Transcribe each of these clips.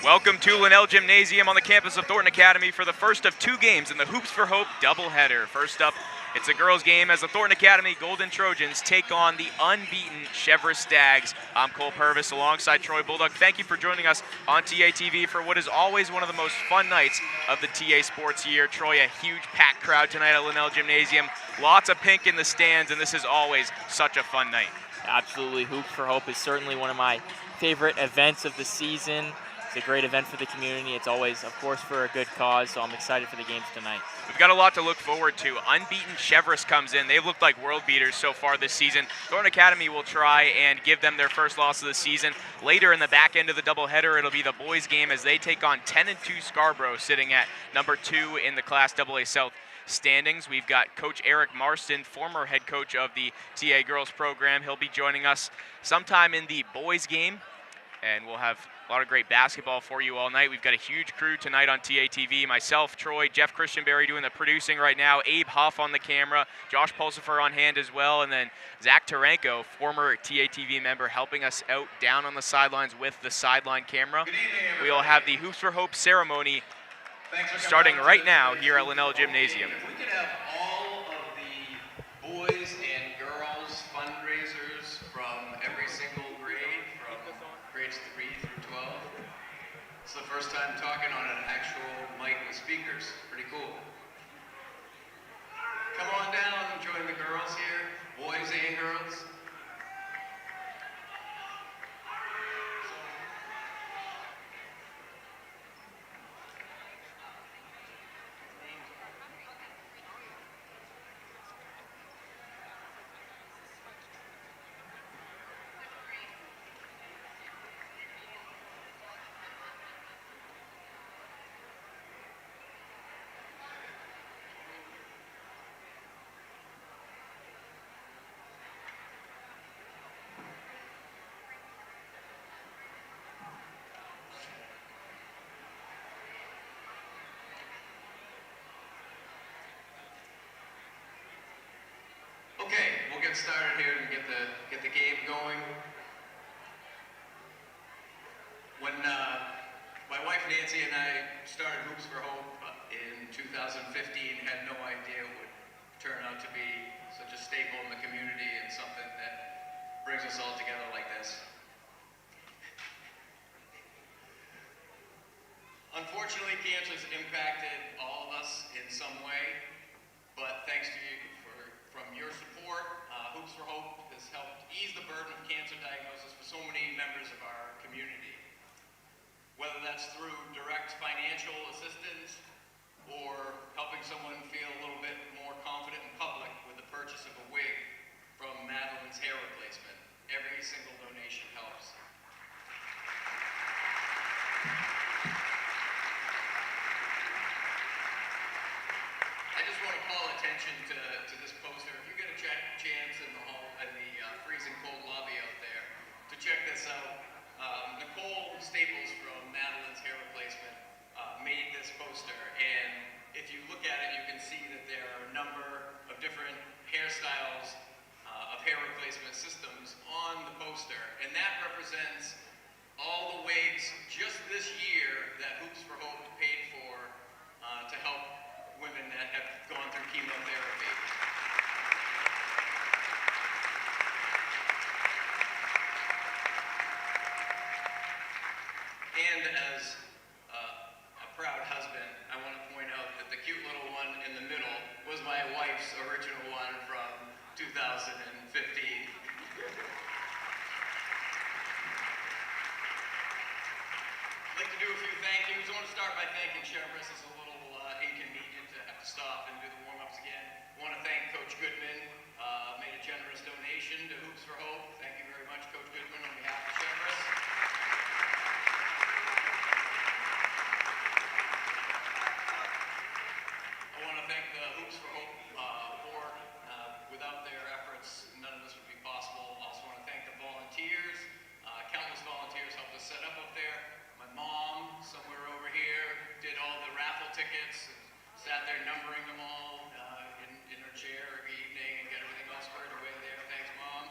Welcome to Linnell Gymnasium on the campus of Thornton Academy for the first of two games in the Hoops for Hope doubleheader. First up, it's a girls' game as the Thornton Academy Golden Trojans take on the unbeaten Cheverus Stags. I'm Cole Purvis alongside Troy Bulldog. Thank you for joining us on TA TV for what is always one of the most fun nights of the TA sports year. Troy, a huge packed crowd tonight at Linnell Gymnasium. Lots of pink in the stands, and this is always such a fun night. Absolutely. Hoops for Hope is certainly one of my favorite events of the season. It's a great event for the community. It's always, of course, for a good cause, so I'm excited for the games tonight. We've got a lot to look forward to. Unbeaten Cheverus comes in. They've looked like world beaters so far this season. Thornton Academy will try and give them their first loss of the season. Later in the back end of the doubleheader, it'll be the boys' game as they take on 10-2 Scarborough, sitting at number 2 in the Class AA South standings. We've got Coach Eric Marston, former head coach of the TA girls program. He'll be joining us sometime in the boys' game, and we'll have a lot of great basketball for you all night. We've got a huge crew tonight on TA TV. Myself, Troy, Jeff Christianberry doing the producing right now, Abe Huff on the camera, Josh Pulsifer on hand as well, and then Zach Taranko, former TA TV member, helping us out down on the sidelines with the sideline camera. We will have the Hoops for Hope ceremony starting right now here at Linnell Gymnasium. If we could have all of the boys and girls fundraisers from every single grade, from grades 3 through 12. It's the first time talking on an actual mic with speakers. Pretty cool. Come on down and join the girls here, boys and girls. Okay, we'll get started here and get the game going. When my wife Nancy and I started Hoops for Hope in 2015, had no idea it would turn out to be such a staple in the community and something that brings us all together like this. Unfortunately, cancer's impacted all of us in some way, but thanks to you from your support, Hoops for Hope has helped ease the burden of cancer diagnosis for so many members of our community. Whether that's through direct financial assistance or helping someone feel a little bit more confident in public with the purchase of a wig from Madeline's hair replacement, every single donation helps. I just want to call attention to this poster. If you get a chance in the hall, in the freezing cold lobby out there, to check this out. Nicole Staples from Madeline's hair replacement made this poster, and if you look at it, you can see that there are a number of different hairstyles of hair replacement systems on the poster, and that represents all the wigs just this year that Hoops for Hope paid for to help women that have gone through chemotherapy. And as a proud husband, I want to point out that the cute little one in the middle was my wife's original one from 2015. I'd like to do a few thank yous. I want to start by thanking Cheverus. It's a little inconvenient to have to stop and do the warm-ups again. I want to thank Coach Goodman, made a generous donation to Hoops for Hope. Thank you very much, Coach Goodman, on behalf of Cheverus. I want to thank the Hoops for Hope board. Without their efforts, none of this would be possible. I also want to thank the volunteers. Countless volunteers helped us set up there. My mom, somewhere over here, did all the raffle tickets, and sat there numbering them all in her chair every evening and got everything all squared away there. Thanks, Mom.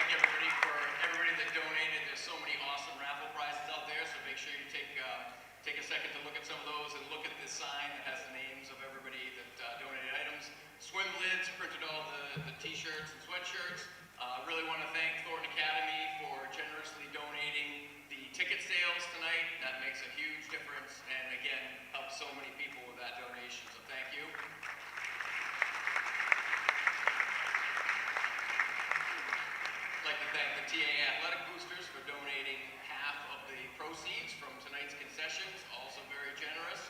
thank everybody that donated. There's so many awesome raffle prizes out there, so make sure you take a second to look at some of those and look at this sign that has the names of everybody that donated items. Swim lids printed all the t-shirts and sweatshirts. Really want to thank Thornton Academy for generously donating the ticket sales tonight. That makes a huge difference and again helps so many people with that donation, so thank you. I'd like to thank the TA Athletic Boosters for donating half of the proceeds from tonight's concessions, also very generous.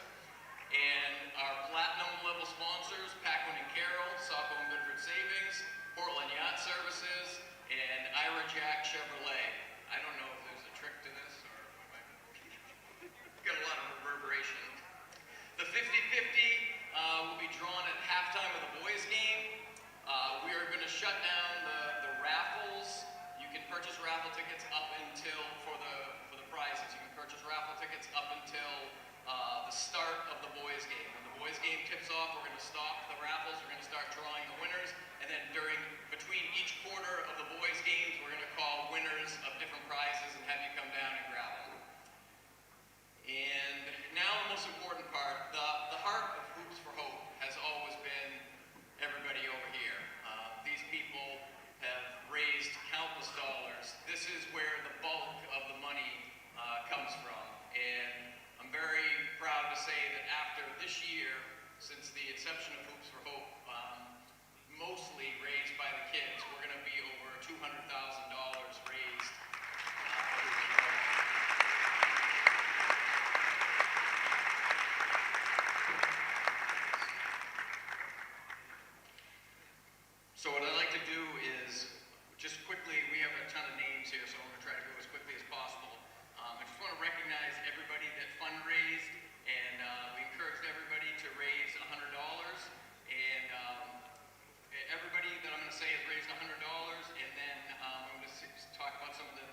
And our platinum level sponsors, Paquin and Carroll, Saco and Goodford Savings, Portland Yacht Services, and Ira Jack Chevrolet. I don't know if there's a trick to this or got a lot of reverberation. The 50-50 will be drawn at halftime of the boys game. We are going to shut down the raffles. You can purchase raffle tickets up until, for the prizes, you can purchase raffle tickets up until the start of the boys game. When the boys game tips off, we're going to stop the raffles, we're going to start drawing the winners, and then between each quarter of the boys games, we're going to call winners of different prizes and have you come down and grab them. And now the most important part, the heart of Hoops for Hope has always been everybody over here. These people have raised countless dollars. This is where the bulk of the money comes from. And I'm very proud to say that after this year, since the inception of Hoops for Hope, mostly raised by the kids, we're going to be over $200,000 raised. So what I'd like to do is, just quickly, we have a ton of names here, so I'm going to try to go as quickly as possible. I just want to recognize everybody that fundraised, and we encouraged everybody to raise $100. And everybody that I'm going to say has raised $100, and then I'm going to talk about some of the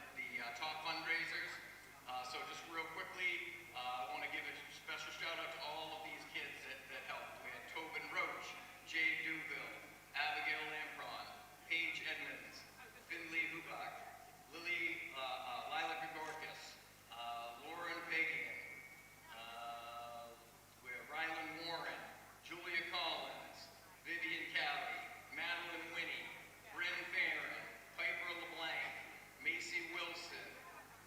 top fundraisers. So just real quickly, I want to give a special shout out to all of these kids that helped. We had Tobin Roach, Jay Duville, Abigail Lampron, Paige Edmonds, Finley Hubach, Lila Gregorkis, Lauren Pagan, we have Rylan Warren, Julia Collins, Vivian Callie, Madeline Winnie, Bryn Farron, Piper LeBlanc, Macy Wilson,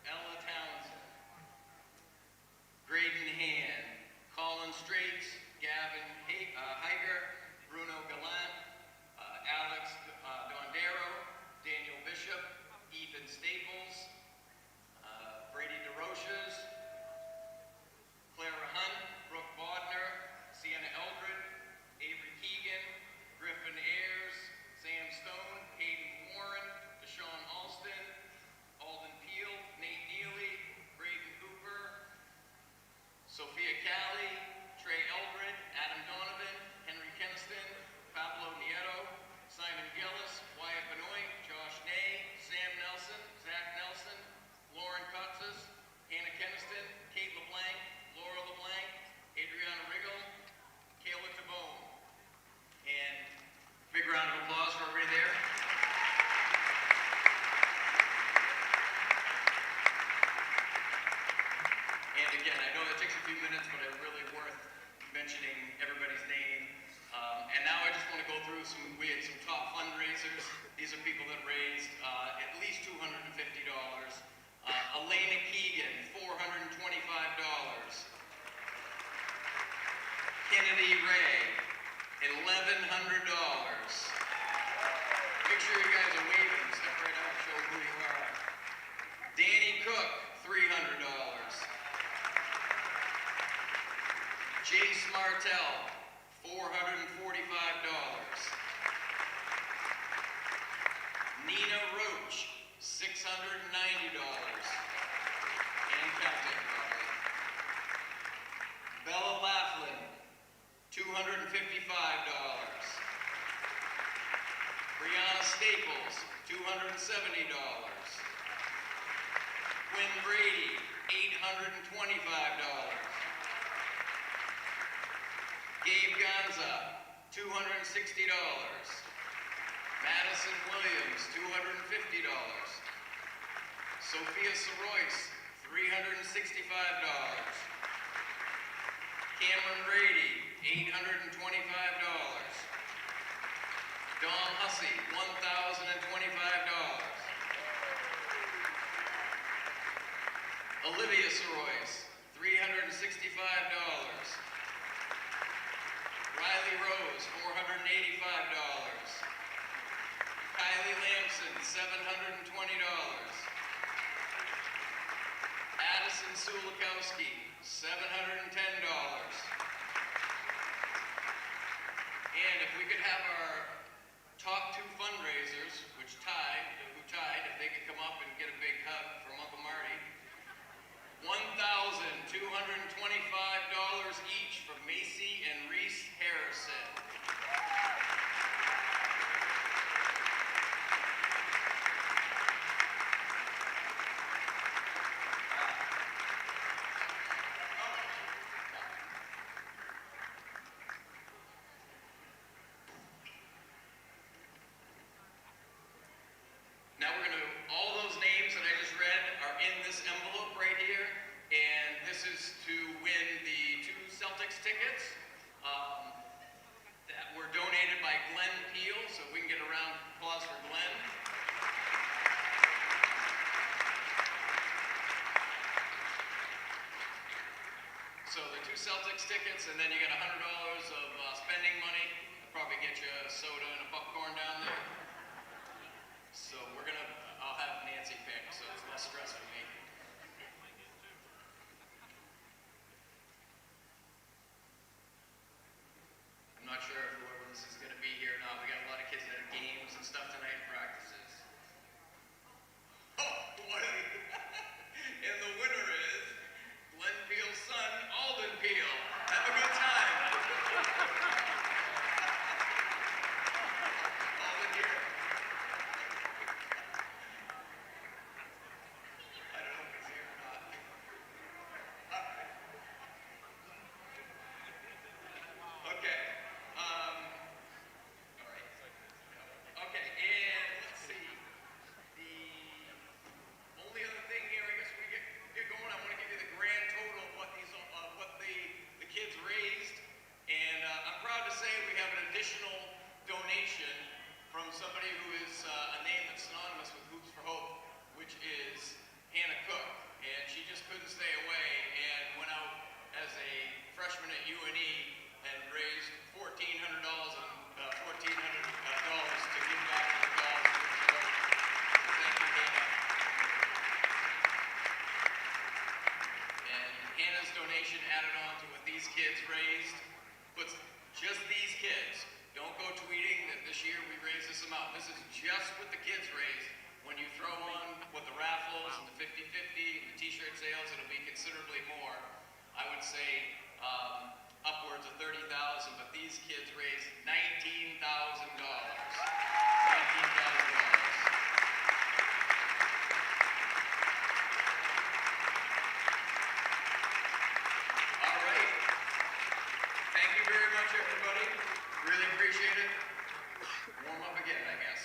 Ella Townsend, Graydon Hand, Colin Straits, Gavin Heiger, Bruno Gallant, Alex Dondero, Daniel Bishop, Ethan Staples, Brady DeRoches, Clara Hunt, Brooke Bodner, Sienna Eldred, Avery Keegan, Griffin Ayers, Sam Stone, Hayden Warren, Deshaun Alston, Alden Peel, Nate Neely, Braden Cooper, Sophia Callie, Trey Eldred, Adam Donovan, Henry Keniston, Pablo Nieto, Simon Gillis, Wyatt Benoit, Josh Ney, Sam Nelson, Zach Nelson, Lauren Cutzes, Hannah Keniston, Kate LeBlanc, Laura LeBlanc, Adriana Riggle, Kayla Tabone. And big round of applause for everybody there. And again, I know it takes a few minutes, but it's really worth mentioning everybody's name. And now I just want to go through we had some top fundraisers. These are people that raised at least $250. Elena Keegan, $425. Kennedy Ray, $1,100. Make sure you guys are waving. Step right up, show who you are. Danny Cook, $300. Jace Martell, $445. Nina Roach, $690. And counting, probably. Bella Laughlin, $255. Brianna Staples, $270. Quinn Brady, $825. Gabe Gonza, $260. Madison Williams, $250. Sophia Soroyce, $365. Cameron Rady, $825. Dawn Hussey, $1,025. Olivia Soroyce, $365. Riley Rose, $485. Kylie Lamson, $720. Addison Sulikowski, $710. And if we could have our top two fundraisers, who tied, if they could come up and get a big hug from Uncle Marty. $1,225 each from Macy and Reese Harrison. Now we're going to, all those names that I just read are in this envelope right here, and this is to win the 2 Celtics tickets that were donated by Glenn Peel, so if we can get a round of applause for Glenn. So the 2 Celtics tickets, and then you get $100 of spending money. I'll probably get you a soda and a popcorn down there. So I'll have Nancy pick, so it's less stress for me. I'm not sure if whoever this is going to be here or not. We got a lot of kids that have games and stuff tonight and practices. Oh, what is it? And the winner is Glenn Peel's son, Alden Peel. Have a good time. Alden here. I don't know if he's here or not. Okay. All right. Okay, and let's see. The only other thing here, I guess we get going. I want to give you the grand total of what the kids raised, and I'm proud to say we have an additional donation from somebody who is a name that's synonymous with Hoops for Hope, which is Hannah Cook, and she just couldn't stay away and went out as a freshman at UNE and raised $1,400 to give back to the cause. Thank you, Hannah. And Hannah's donation added on to what these kids raised, puts just these kids. Don't go tweeting that this year we raised this amount. This is just what the kids raised. When you throw on what the raffles and the 50-50 and the t-shirt sales, it'll be considerably more. I would say upwards of 30,000, but these kids raised $19,000. $19,000. All right. Thank you very much, everybody. Really appreciate it. Warm up again, I guess.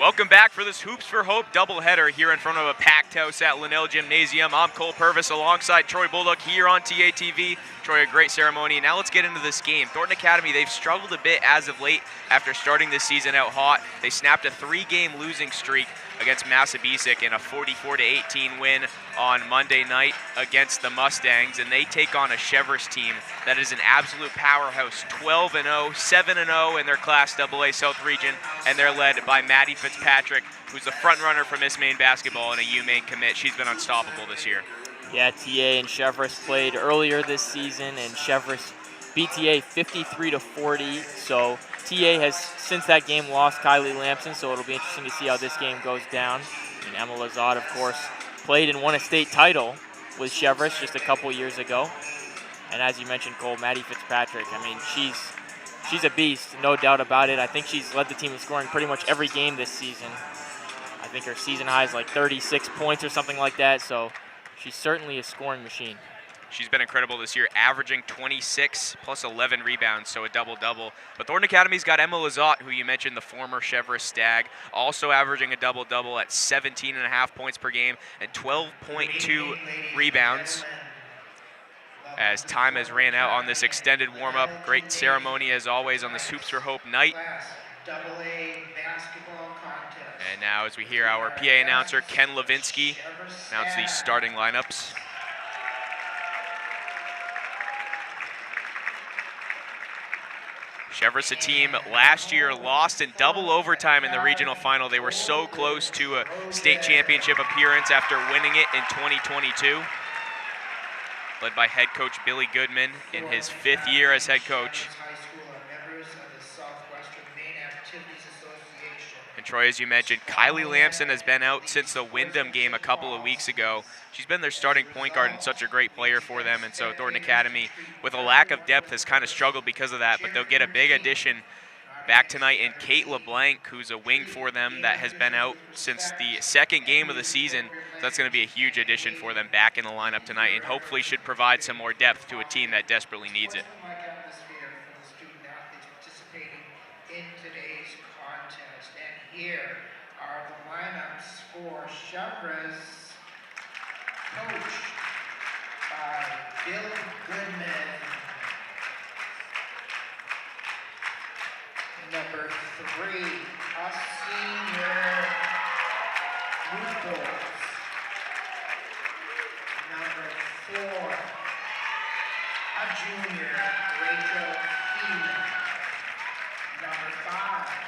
Welcome back for this Hoops for Hope doubleheader here in front of a packed house at Linnell Gymnasium. I'm Cole Purvis alongside Troy Bullock here on TATV. Troy, a great ceremony. Now let's get into this game. Thornton Academy, they've struggled a bit as of late after starting this season out hot. They snapped a 3-game losing streak against Massabesic in a 44-18 win on Monday night against the Mustangs, and they take on a Cheverus team that is an absolute powerhouse, 12-0, 7-0 in their Class AA South Region, and they're led by Maddie Fitzpatrick, who's the front runner for Miss Maine basketball and a UMaine commit. She's been unstoppable this year. Yeah, TA and Cheverus played earlier this season, and Cheverus beat TA 53-40. So TA has, since that game, lost Kylie Lampson, so it'll be interesting to see how this game goes down. And Emma Lazard, of course, played and won a state title with Cheverus just a couple years ago. And as you mentioned, Cole, Maddie Fitzpatrick, I mean, she's a beast, no doubt about it. I think she's led the team in scoring pretty much every game this season. I think her season high is like 36 points or something like that, so she's certainly a scoring machine. She's been incredible this year, averaging 26 plus 11 rebounds, so a double-double. But Thornton Academy's got Emma Lazat, who you mentioned, the former Cheverus Stag, also averaging a double-double at 17.5 points per game and 12.2 rebounds. As time has ran out on this extended warm-up, great ceremony as always on this Hoops for Hope night. And now as we hear our PA announcer, Ken Levinsky, announce these starting lineups. Cheverus, a team last year lost in double overtime in the regional final. They were so close to a state championship appearance after winning it in 2022. Led by head coach Billy Goodman in his 5th year as head coach. And Troy, as you mentioned, Kylie Lampson has been out since the Wyndham game a couple of weeks ago. She's been their starting point guard and such a great player for them, and so Thornton Academy, with a lack of depth, has kind of struggled because of that, but they'll get a big addition back tonight in Kate LeBlanc, who's a wing for them that has been out since the 2nd game of the season. So that's going to be a huge addition for them back in the lineup tonight, and hopefully should provide some more depth to a team that desperately needs it. Here are the lineups for Cheverus, coached by Bill Goodman. Number 3, a senior, Rupert. Number 4, a junior, Rachel Heeman. Number 5,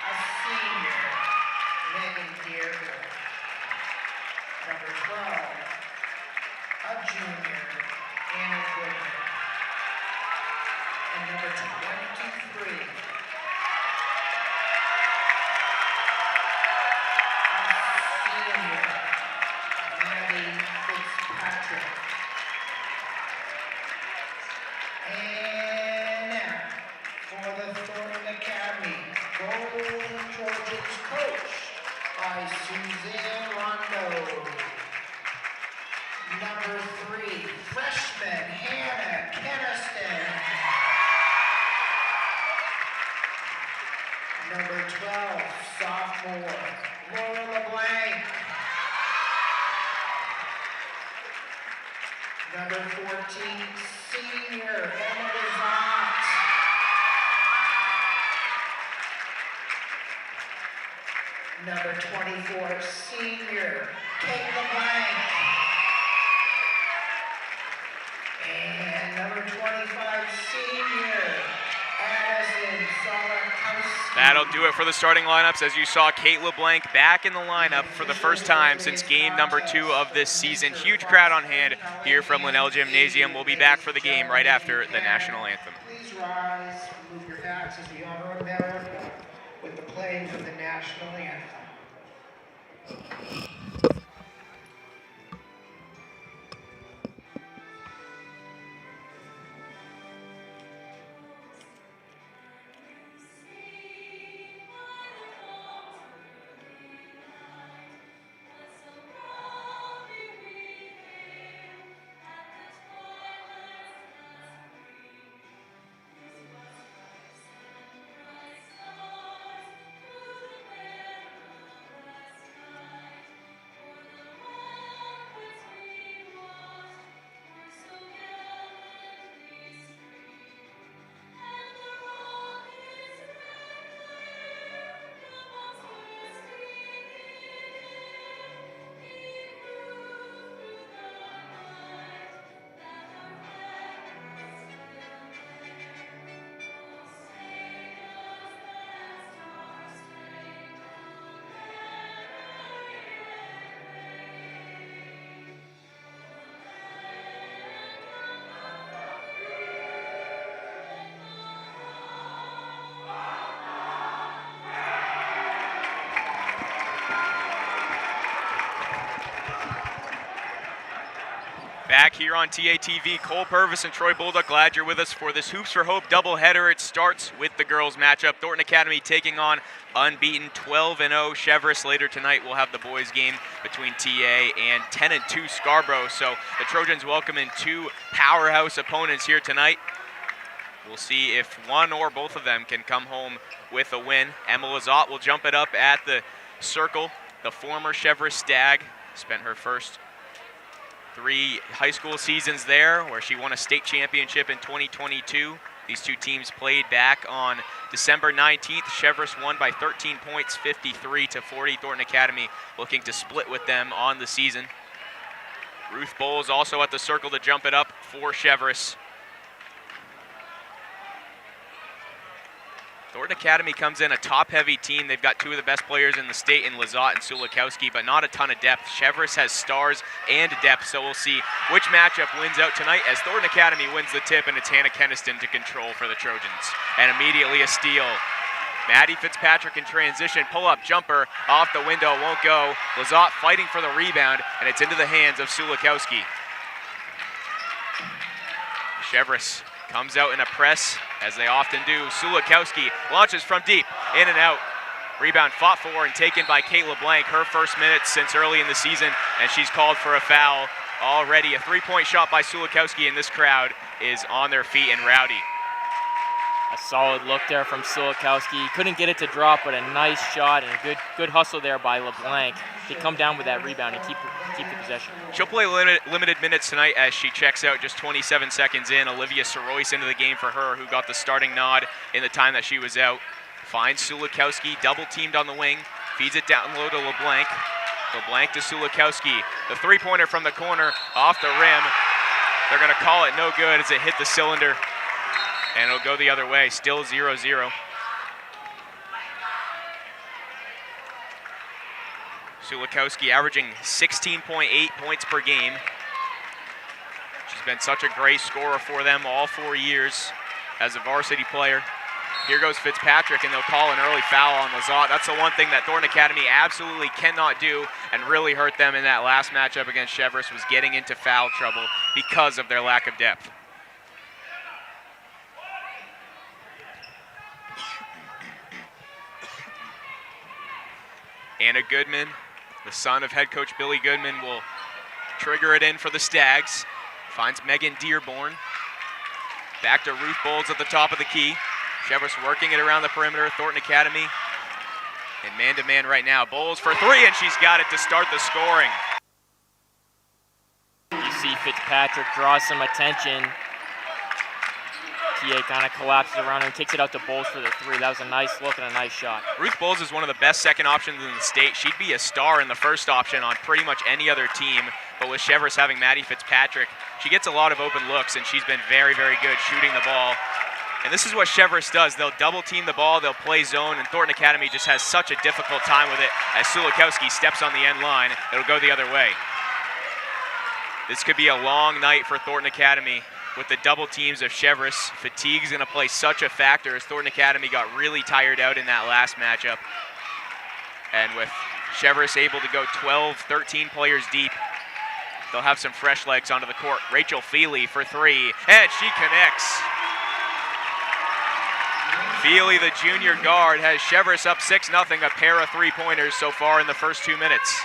a senior, Megan Dearborn. Number 12, a junior, Anna Goodman. And number 23, a senior, Maddie Fitzpatrick. And now, for the Thornton Academy, Golden Trojans coached by Suzanne Rondo. Number 3, freshman Hannah Keniston. Number 12, sophomore Laura LeBlanc. Number 14, senior Emma Lazat. Number 24, senior Kate LeBlanc. And number 25, senior Addison Solakowski. That'll do it for the starting lineups. As you saw, Kate LeBlanc back in the lineup for the first time since game number 2 of this season. Huge crowd on hand here from Linnell Gymnasium. We'll be back for the game right after the national anthem. Please rise, remove your hats as we honor America with the playing of the national anthem. Back here on TATV, Cole Purvis and Troy Bulldog, glad you're with us for this Hoops for Hope doubleheader. It starts with the girls matchup. Thornton Academy taking on unbeaten 12-0 Cheverus. Later tonight, we'll have the boys game between TA and 10-2 Scarborough. So the Trojans welcoming two powerhouse opponents here tonight. We'll see if one or both of them can come home with a win. Emma Lazat will jump it up at the circle. The former Cheverus Stag spent her first 3 high school seasons there, where she won a state championship in 2022. These two teams played back on December 19th. Cheverus won by 13 points, 53-40. Thornton Academy looking to split with them on the season. Ruth Bowles also at the circle to jump it up for Cheverus. Thornton Academy comes in a top-heavy team. They've got two of the best players in the state in Lazat and Sulikowski, but not a ton of depth. Cheverus has stars and depth, so we'll see which matchup wins out tonight as Thornton Academy wins the tip, and it's Hannah Keniston to control for the Trojans. And immediately a steal. Maddie Fitzpatrick in transition, pull-up jumper off the window, won't go. Lazat fighting for the rebound, and it's into the hands of Sulikowski. Cheverus comes out in a press, as they often do. Sulikowski launches from deep, in and out. Rebound fought for and taken by Kate LeBlanc, her first minutes since early in the season, and she's called for a foul already. A three-point shot by Sulikowski, and this crowd is on their feet and rowdy. A solid look there from Sulikowski. Couldn't get it to drop, but a nice shot and a good hustle there by LeBlanc to come down with that rebound and keep the possession. She'll play limited minutes tonight as she checks out just 27 seconds in. Olivia Sorois into the game for her, who got the starting nod in the time that she was out. Finds Sulikowski, double-teamed on the wing, feeds it down low to LeBlanc. LeBlanc to Sulikowski. The three-pointer from the corner, off the rim. They're going to call it no good as it hit the cylinder. And it'll go the other way, still 0-0. Sulikowski averaging 16.8 points per game. She's been such a great scorer for them all 4 years as a varsity player. Here goes Fitzpatrick, and they'll call an early foul on Lazat. That's the one thing that Thornton Academy absolutely cannot do and really hurt them in that last matchup against Cheverus, was getting into foul trouble because of their lack of depth. Anna Goodman, the son of head coach Billy Goodman, will trigger it in for the Stags. Finds Megan Dearborn. Back to Ruth Bowles at the top of the key. Cheverus working it around the perimeter. Thornton Academy in man-to-man right now. Bowles for three, and she's got it to start the scoring. You see Fitzpatrick draw some attention. TA kind of collapses around him, takes it out to Bowles for the three. That was a nice look and a nice shot. Ruth Bowles is one of the best second options in the state. She'd be a star in the first option on pretty much any other team, but with Cheverus having Maddie Fitzpatrick, she gets a lot of open looks, and she's been very, very good shooting the ball. And this is what Cheverus does. They'll double team the ball, they'll play zone, and Thornton Academy just has such a difficult time with it as Sulikowski steps on the end line. It'll go the other way. This could be a long night for Thornton Academy with the double teams of Cheverus. Fatigue's going to play such a factor as Thornton Academy got really tired out in that last matchup. And with Cheverus able to go 12, 13 players deep, they'll have some fresh legs onto the court. Rachel Feely for three, and she connects. Feely, the junior guard, has Cheverus up 6-0, a pair of three-pointers so far in the first 2 minutes.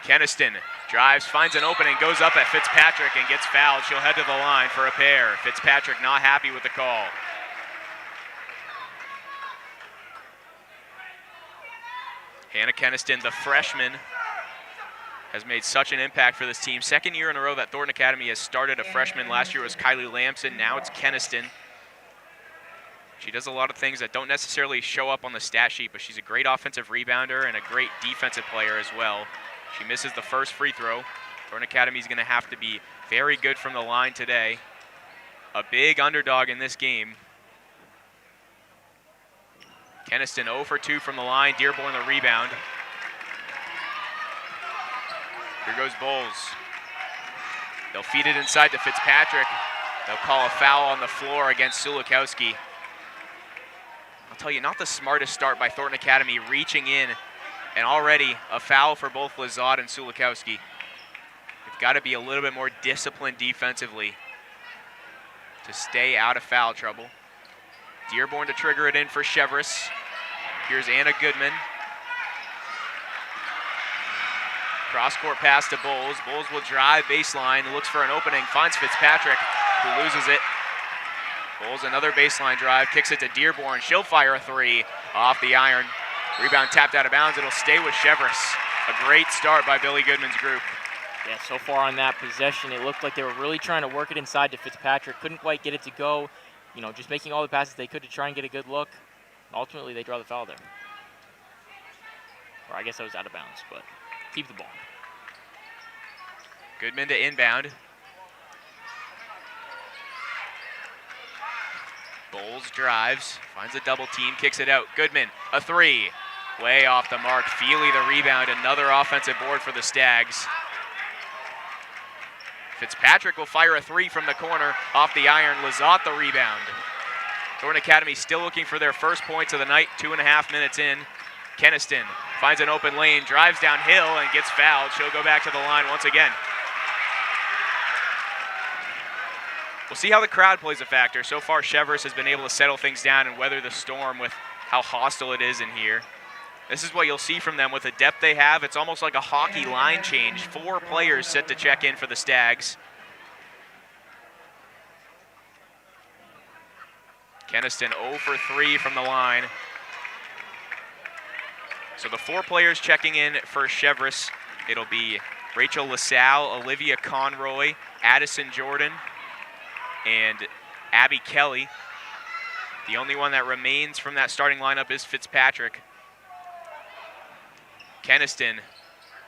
Keniston drives, finds an opening, goes up at Fitzpatrick and gets fouled. She'll head to the line for a pair. Fitzpatrick not happy with the call. Hannah Keniston, the freshman, has made such an impact for this team. Second year in a row that Thornton Academy has started a freshman. Last year was Kylie Lamson, now it's Keniston. She does a lot of things that don't necessarily show up on the stat sheet, but she's a great offensive rebounder and a great defensive player as well. She misses the first free throw. Thornton Academy is going to have to be very good from the line today. A big underdog in this game. Keniston 0 for 2 from the line. Dearborn the rebound. Here goes Bowles. They'll feed it inside to Fitzpatrick. They'll call a foul on the floor against Sulikowski. I'll tell you, not the smartest start by Thornton Academy, reaching in, and already a foul for both Lazat and Sulikowski. They've got to be a little bit more disciplined defensively to stay out of foul trouble. Dearborn to trigger it in for Cheverus. Here's Anna Goodman. Cross-court pass to Bowles. Bowles will drive baseline, looks for an opening, finds Fitzpatrick, who loses it. Bowles another baseline drive, kicks it to Dearborn. She'll fire a three off the iron. Rebound tapped out of bounds. It'll stay with Cheverus. A great start by Billy Goodman's group. Yeah, so far on that possession, it looked like they were really trying to work it inside to Fitzpatrick. Couldn't quite get it to go. You know, just making all the passes they could to try and get a good look. Ultimately, they draw the foul there. Or I guess that was out of bounds, but keep the ball. Goodman to inbound. Bowles drives, finds a double team, kicks it out. Goodman, a three. Way off the mark. Feely the rebound. Another offensive board for the Stags. Fitzpatrick will fire a three from the corner off the iron. Lizotte the rebound. Thornton Academy still looking for their first points of the night, 2.5 minutes in. Keniston finds an open lane, drives downhill and gets fouled. She'll go back to the line once again. We'll see how the crowd plays a factor. So far, Cheverus has been able to settle things down and weather the storm with how hostile it is in here. This is what you'll see from them with the depth they have. It's almost like a hockey line change. 4 players set to check in for the Stags. Keniston 0 for 3 from the line. So the 4 players checking in for Cheverus, it'll be Rachel LaSalle, Olivia Conroy, Addison Jordan, and Abby Kelly. The only one that remains from that starting lineup is Fitzpatrick. Keniston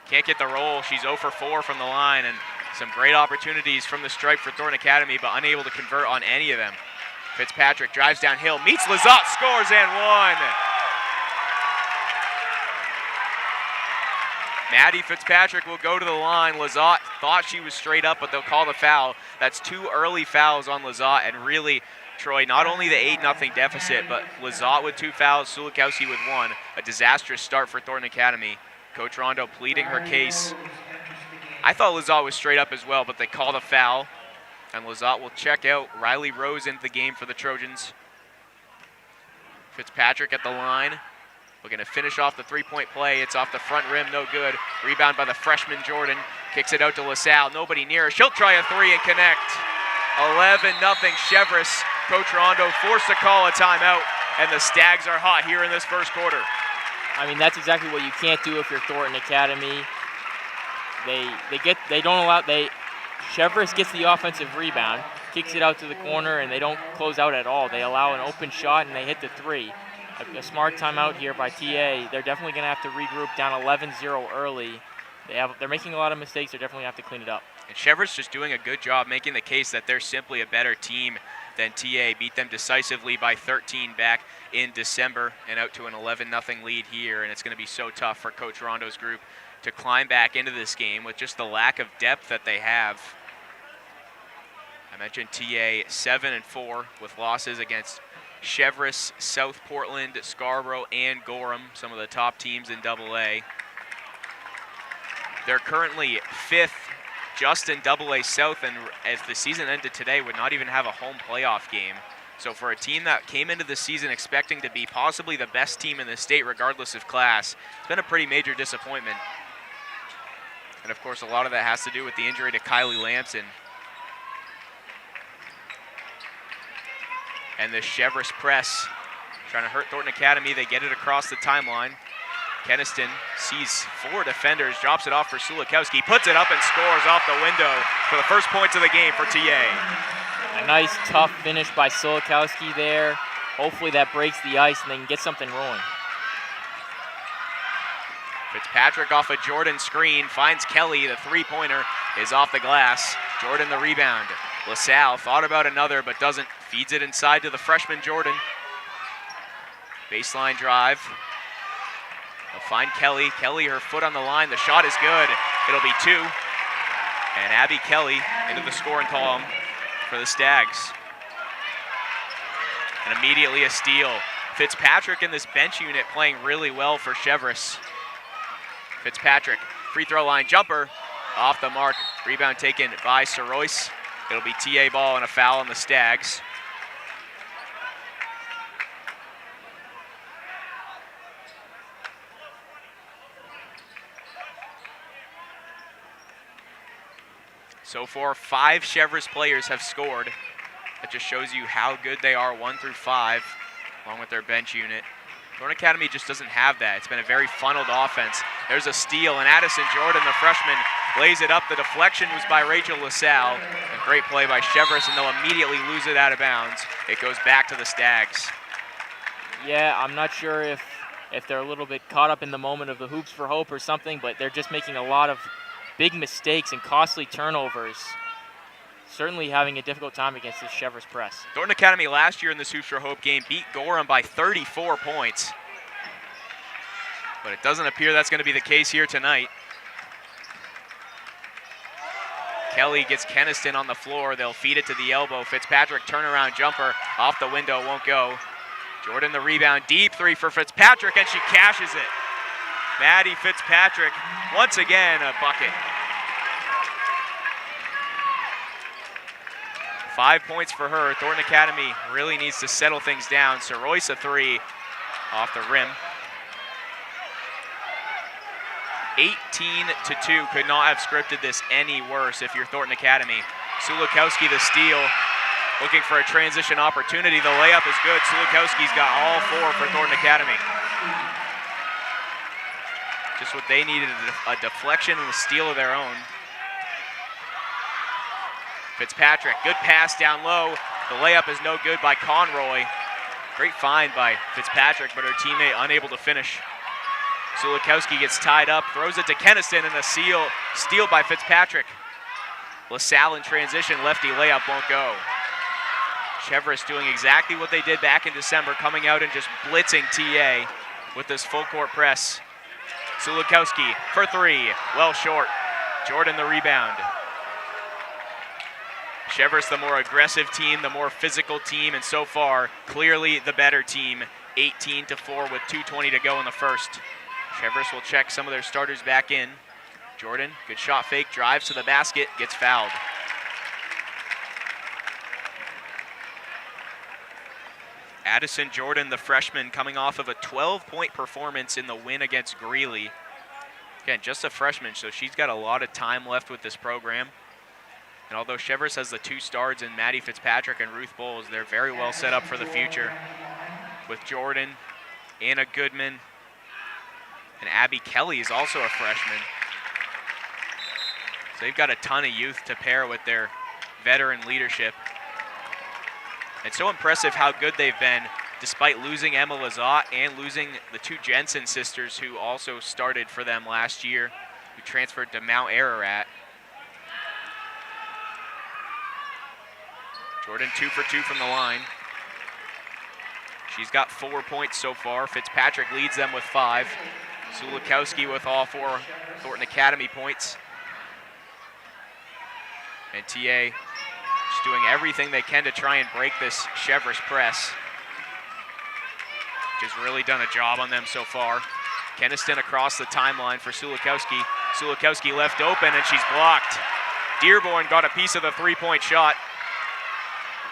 can't get the roll. She's 0 for 4 from the line, and some great opportunities from the stripe for Thornton Academy, but unable to convert on any of them. Fitzpatrick drives downhill, meets Lizotte, scores and one. Maddie Fitzpatrick will go to the line. Lizotte thought she was straight up, but they'll call the foul. That's 2 early fouls on Lizotte, and really, Troy, not only the 8-0 deficit, but Lizotte with 2 fouls, Sulikowski with 1. A disastrous start for Thornton Academy. Coach Rondo pleading her case. I thought Lizotte was straight up as well, but they call the foul, and Lizotte will check out. Riley Rose into the game for the Trojans. Fitzpatrick at the line. Looking to finish off the 3-point play. It's off the front rim, no good. Rebound by the freshman Jordan. Kicks it out to LaSalle, nobody near her. She'll try a 3 and connect. 11-0 Cheverus. Coach Rondo forced to call a timeout, and the Stags are hot here in this first quarter. I mean, that's exactly what you can't do if you're Thornton Academy. Cheverus gets the offensive rebound, kicks it out to the corner, and they don't close out at all. They allow an open shot, and they hit the 3. A smart timeout here by TA. They're definitely going to have to regroup down 11-0 early. They're making a lot of mistakes. They're definitely going to have to clean it up. And Cheverus just doing a good job making the case that they're simply a better team than TA. Beat them decisively by 13 back in December and out to an 11-0 lead here. And it's going to be so tough for Coach Rondo's group to climb back into this game with just the lack of depth that they have. I mentioned TA 7-4 with losses against Cheverus, South Portland, Scarborough, and Gorham, some of the top teams in AA. They're currently 5th just in AA South, and as the season ended today, would not even have a home playoff game. So for a team that came into the season expecting to be possibly the best team in the state regardless of class, it's been a pretty major disappointment. And of course, a lot of that has to do with the injury to Kylie Lamson. And the Cheverus press trying to hurt Thornton Academy. They get it across the timeline. Keniston sees 4 defenders, drops it off for Sulikowski, puts it up and scores off the window for the first points of the game for TA. A nice, tough finish by Sulikowski there. Hopefully that breaks the ice and they can get something rolling. Fitzpatrick off a Jordan screen, finds Kelly. The 3-pointer is off the glass. Jordan the rebound. LaSalle thought about another but doesn't. Feeds it inside to the freshman Jordan. Baseline drive. They'll find Kelly. Kelly, her foot on the line. The shot is good. It'll be 2. And Abby Kelly into the scoring column for the Stags. And immediately a steal. Fitzpatrick in this bench unit playing really well for Cheverus. Fitzpatrick, free throw line jumper. Off the mark, rebound taken by Cheverus. It'll be TA ball and a foul on the Stags. So far, 5 Cheverus players have scored. That just shows you how good they are, 1 through 5, along with their bench unit. Thorn Academy just doesn't have that. It's been a very funneled offense. There's a steal, and Addison Jordan, the freshman, lays it up. The deflection was by Rachel LaSalle. A great play by Cheverus, and they'll immediately lose it out of bounds. It goes back to the Stags. Yeah, I'm not sure if they're a little bit caught up in the moment of the hoops for hope or something, but they're just making a lot of big mistakes and costly turnovers. Certainly having a difficult time against this Cheverus press. Thornton Academy last year in this Hoops for Hope game beat Gorham by 34 points. But it doesn't appear that's going to be the case here tonight. Kelly gets Keniston on the floor. They'll feed it to the elbow. Fitzpatrick turnaround jumper off the window, won't go. Jordan the rebound, deep three for Fitzpatrick, and she cashes it. Maddie Fitzpatrick, once again, a bucket. 5 points for her. Thornton Academy really needs to settle things down. Cheverus a 3 off the rim. 18-2. Could not have scripted this any worse if you're Thornton Academy. Sulikowski the steal. Looking for a transition opportunity. The layup is good. Sulikowski's got all 4 for Thornton Academy. Just what they needed, a deflection and a steal of their own. Fitzpatrick, good pass down low. The layup is no good by Conroy. Great find by Fitzpatrick, but her teammate unable to finish. Sulikowski gets tied up, throws it to Keniston, and a steal by Fitzpatrick. LaSalle in transition, lefty layup won't go. Cheverus doing exactly what they did back in December, coming out and just blitzing TA with this full court press. Sulikowski for 3, well short. Jordan the rebound. Cheverus the more aggressive team, the more physical team, and so far, clearly the better team. 18-4 with 2:20 to go in the first. Cheverus will check some of their starters back in. Jordan, good shot fake, drives to the basket, gets fouled. Addison Jordan, the freshman, coming off of a 12-point performance in the win against Greeley. Again, just a freshman, so she's got a lot of time left with this program. And although Cheverus has the 2 stars in Maddie Fitzpatrick and Ruth Bowles, they're very well set up for the future. With Jordan, Anna Goodman, and Abby Kelly is also a freshman. So they've got a ton of youth to pair with their veteran leadership. It's so impressive how good they've been, despite losing Emma Lazat and losing the 2 Jensen sisters who also started for them last year, who transferred to Mount Ararat. Jordan 2 for 2 from the line. She's got 4 points so far. Fitzpatrick leads them with 5. Sulikowski with all 4 Thornton Academy points. And TA just doing everything they can to try and break this Cheverus press. Which has really done a job on them so far. Keniston across the timeline for Sulikowski. Sulikowski left open and she's blocked. Dearborn got a piece of the 3-point shot.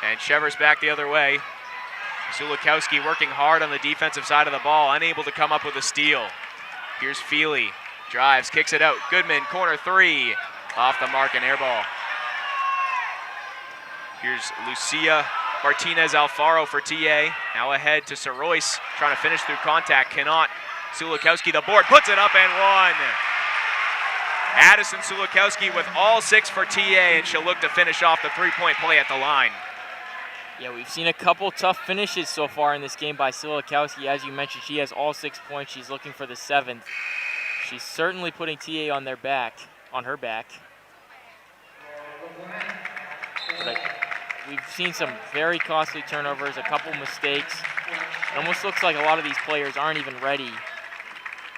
And Cheverus back the other way. Sulikowski working hard on the defensive side of the ball, unable to come up with a steal. Here's Feely, drives, kicks it out. Goodman, corner 3, off the mark and air ball. Here's Lucia Martinez Alfaro for TA. Now ahead to Cheverus, trying to finish through contact, cannot. Sulikowski, the board, puts it up and 1. Addison Sulikowski with all 6 for TA, and she'll look to finish off the 3-point play at the line. Yeah, we've seen a couple tough finishes so far in this game by Sulikowski. As you mentioned, she has all 6 points. She's looking for the 7th. She's certainly putting TA on her back. But we've seen some very costly turnovers, a couple mistakes. It almost looks like a lot of these players aren't even ready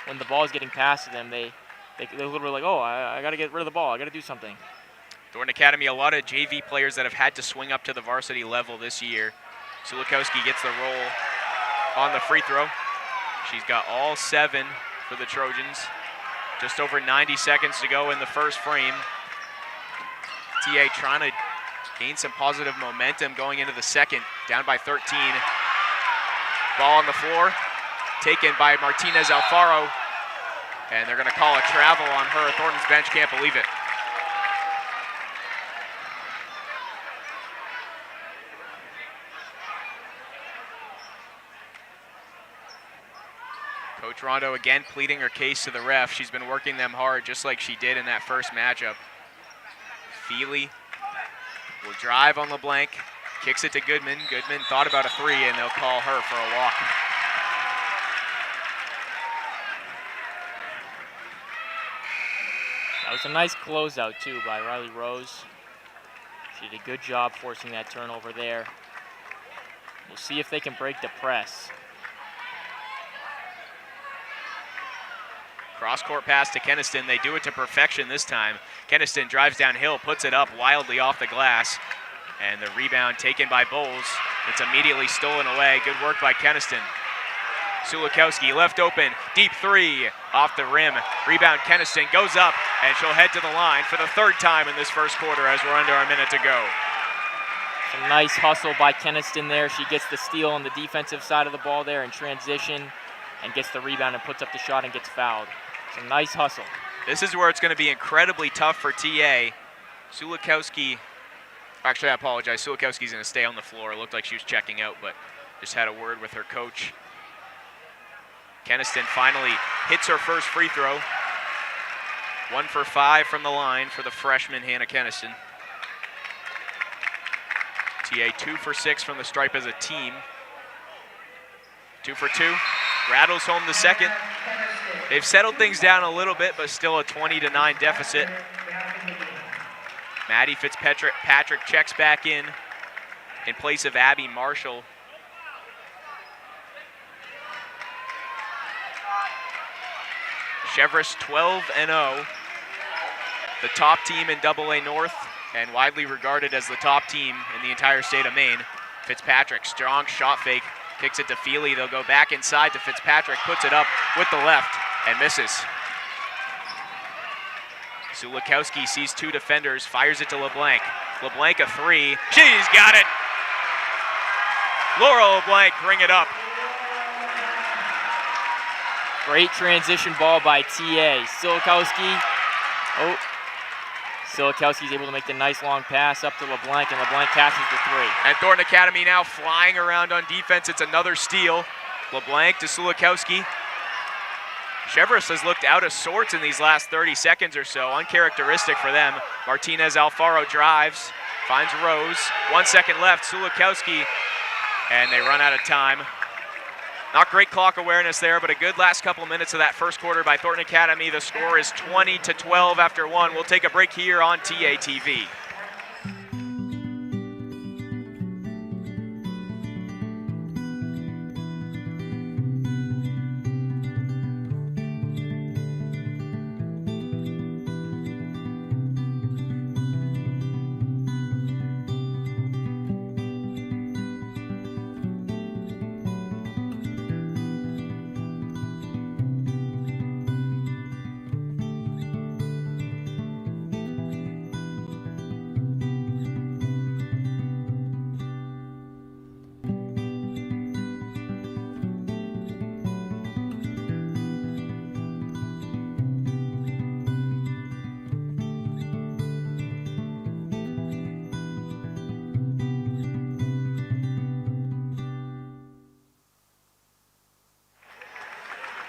when the ball is getting passed to them. They're literally like, oh, I got to get rid of the ball. I got to do something. Thornton Academy, a lot of JV players that have had to swing up to the varsity level this year. Sulikowski gets the roll on the free throw. She's got all 7 for the Trojans. Just over 90 seconds to go in the first frame. TA trying to gain some positive momentum going into the second, down by 13. Ball on the floor, taken by Martinez Alfaro, and they're going to call a travel on her. Thornton's bench can't believe it. Coach Rondo again pleading her case to the ref. She's been working them hard just like she did in that first matchup. Feely will drive on LeBlanc, kicks it to Goodman. Goodman thought about a three, and they'll call her for a walk. That was a nice closeout, too, by Riley Rose. She did a good job forcing that turnover there. We'll see if they can break the press. Cross-court pass to Keniston. They do it to perfection this time. Keniston drives downhill, puts it up wildly off the glass, and the rebound taken by Bowles. It's immediately stolen away. Good work by Keniston. Sulikowski left open, deep three off the rim. Rebound Keniston goes up, and she'll head to the line for the third time in this first quarter as we're under a minute to go. Some nice hustle by Keniston there. She gets the steal on the defensive side of the ball there in transition and gets the rebound and puts up the shot and gets fouled. Some nice hustle. This is where it's going to be incredibly tough for TA. Sulikowski, actually I apologize, Sulikowski's going to stay on the floor. It looked like she was checking out, but just had a word with her coach. Keniston finally hits her first free throw. 1 for 5 from the line for the freshman Hannah Keniston. TA 2 for 6 from the stripe as a team. 2 for 2. Rattles home the second. They've settled things down a little bit, but still a 20-9 deficit. Maddie Fitzpatrick checks back in place of Abby Marshall. Cheverus 12-0, the top team in AA North and widely regarded as the top team in the entire state of Maine. Fitzpatrick, strong shot fake, kicks it to Feely. They'll go back inside to Fitzpatrick, puts it up with the left and misses. Sulikowski sees two defenders, fires it to LeBlanc. LeBlanc a three, she's got it! Laura LeBlanc, bring it up. Great transition ball by TA. Silikowski's able to make the nice long pass up to LeBlanc, and LeBlanc catches the three. And Thornton Academy now flying around on defense. It's another steal. LeBlanc to Sulikowski. Cheverus has looked out of sorts in these last 30 seconds or so. Uncharacteristic for them. Martinez Alfaro drives, finds Rose. 1 second left, Sulikowski, and they run out of time. Not great clock awareness there, but a good last couple minutes of that first quarter by Thornton Academy. The score is 20-12 after 1. We'll take a break here on TATV.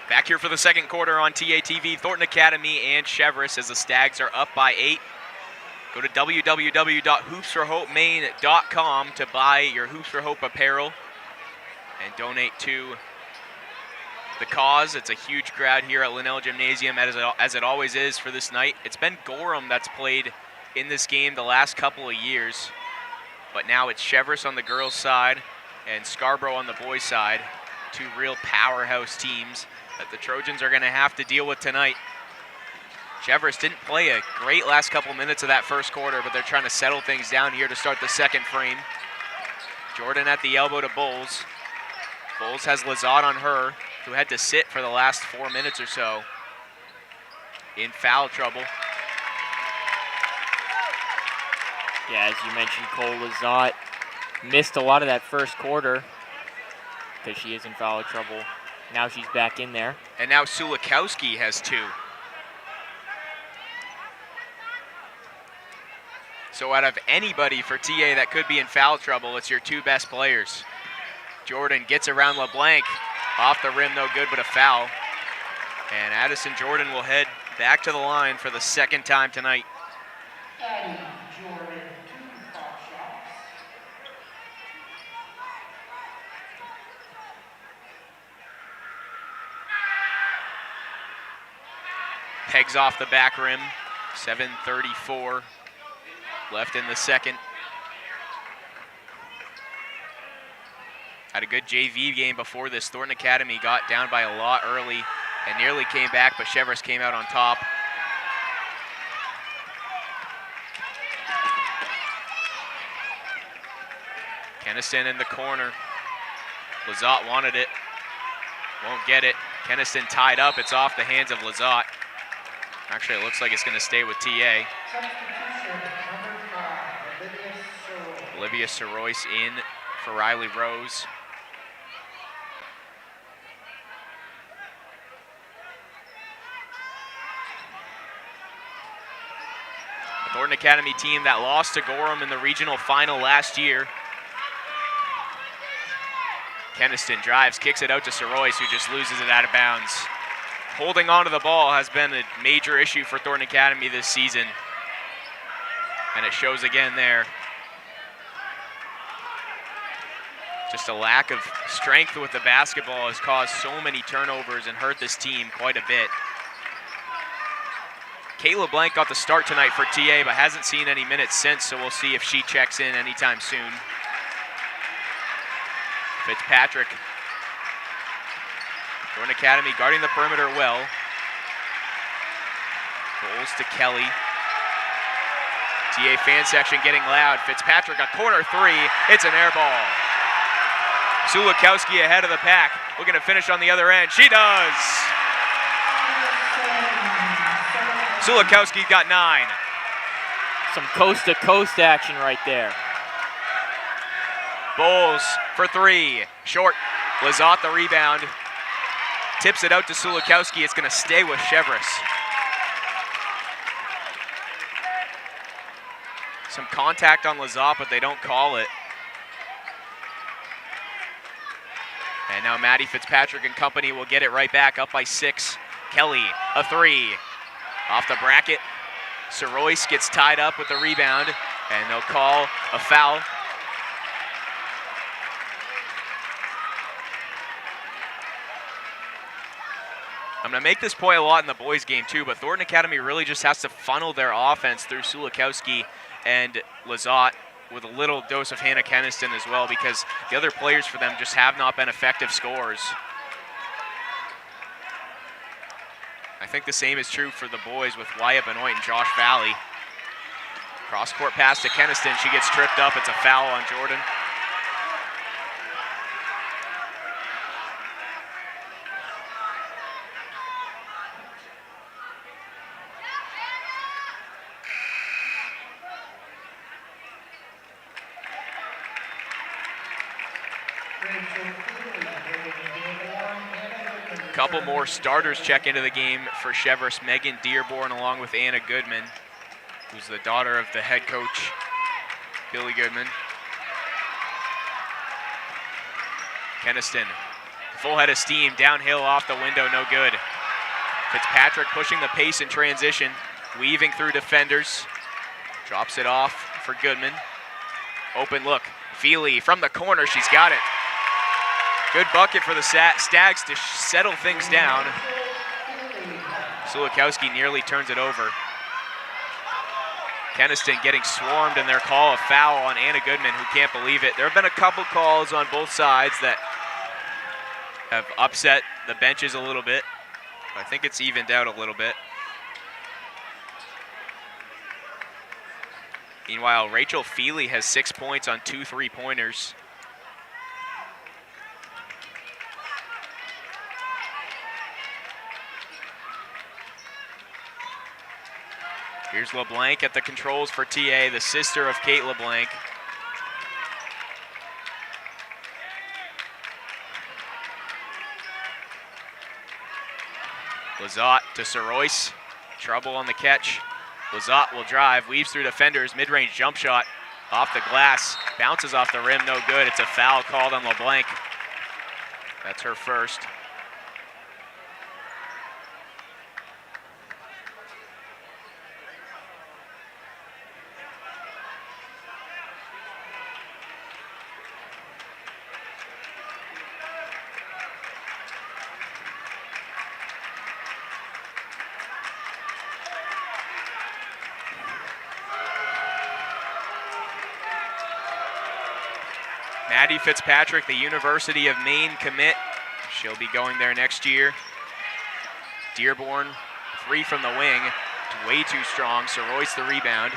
Back here for the second quarter on TATV, Thornton Academy and Cheverus as the Stags are up by 8. Go to www.hoopsforhopemaine.com to buy your Hoops for Hope apparel and donate to the cause. It's a huge crowd here at Linnell Gymnasium, as it always is for this night. It's been Gorham that's played in this game the last couple of years, but now it's Cheverus on the girls' side and Scarborough on the boys' side. Two real powerhouse teams that the Trojans are going to have to deal with tonight. Cheverus didn't play a great last couple minutes of that first quarter, but they're trying to settle things down here to start the second frame. Jordan at the elbow to Bowles. Bowles has Lazat on her, who had to sit for the last 4 minutes or so. in foul trouble. Yeah, as you mentioned, Cole Lizotte missed a lot of that first quarter because she is in foul trouble. Now she's back in there. And now Sulikowski has 2. So out of anybody for TA that could be in foul trouble, it's your 2 best players. Jordan gets around LeBlanc. Off the rim, no good, but a foul. And Addison Jordan will head back to the line for the 2nd time tonight. Addie Jordan, 2 foul shots. Pegs off the back rim. 7:34 left in the second. Had a good JV game before this. Thornton Academy got down by a lot early and nearly came back, but Cheverus came out on top. Keniston in the corner. Lizotte wanted it. Won't get it. Keniston tied up. It's off the hands of Lizotte. Actually, it looks like it's going to stay with TA. Substitution, number 5, Olivia Seroy. Olivia Sorois in for Riley Rose. The Thornton Academy team that lost to Gorham in the regional final last year. Keniston drives, kicks it out to Sorois, who just loses it out of bounds. Holding on to the ball has been a major issue for Thornton Academy this season. And it shows again there. Just a lack of strength with the basketball has caused so many turnovers and hurt this team quite a bit. Kayla Blank got the start tonight for TA, but hasn't seen any minutes since, so we'll see if she checks in anytime soon. Fitzpatrick. Thornton Academy guarding the perimeter well. Goals to Kelly. TA fan section getting loud. Fitzpatrick, a corner 3. It's an air ball. Sulikowski ahead of the pack. Looking to finish on the other end. She does. Sulikowski got 9. Some coast-to-coast action right there. Bowles for 3. Short. Lizotte the rebound. Tips it out to Sulikowski. It's going to stay with Cheverus. Some contact on Lizotte, but they don't call it. And now Maddie Fitzpatrick and company will get it right back, up by 6. Kelly, a 3. Off the bracket. Sorois gets tied up with the rebound, and they'll call a foul. I'm going to make this point a lot in the boys' game too, but Thornton Academy really just has to funnel their offense through Sulikowski and Lizotte with a little dose of Hannah Keniston as well, because the other players for them just have not been effective scorers. I think the same is true for the boys with Wyatt Benoit and Josh Valley. Cross-court pass to Keniston. She gets tripped up. It's a foul on Jordan. Couple more starters check into the game for Cheverus. Megan Dearborn along with Anna Goodman, who's the daughter of the head coach, Billy Goodman. Keniston, full head of steam, downhill off the window, no good. Fitzpatrick pushing the pace in transition, weaving through defenders. Drops it off for Goodman. Open look, Feely from the corner, she's got it. Good bucket for the Stags to settle things down. Sulikowski nearly turns it over. Keniston getting swarmed, and their call a foul on Anna Goodman, who can't believe it. There have been a couple calls on both sides that have upset the benches a little bit. I think it's evened out a little bit. Meanwhile, Rachel Feely has 6 points on 2 3-pointers. Here's LeBlanc at the controls for TA, the sister of Kate LeBlanc. Lazat to Sorois. Trouble on the catch. Lazat will drive, weaves through defenders, mid-range jump shot off the glass, bounces off the rim, no good. It's a foul called on LeBlanc. That's her first. Maddie Fitzpatrick, the University of Maine commit. She'll be going there next year. Dearborn, 3 from the wing. Way too strong. Sorois the rebound.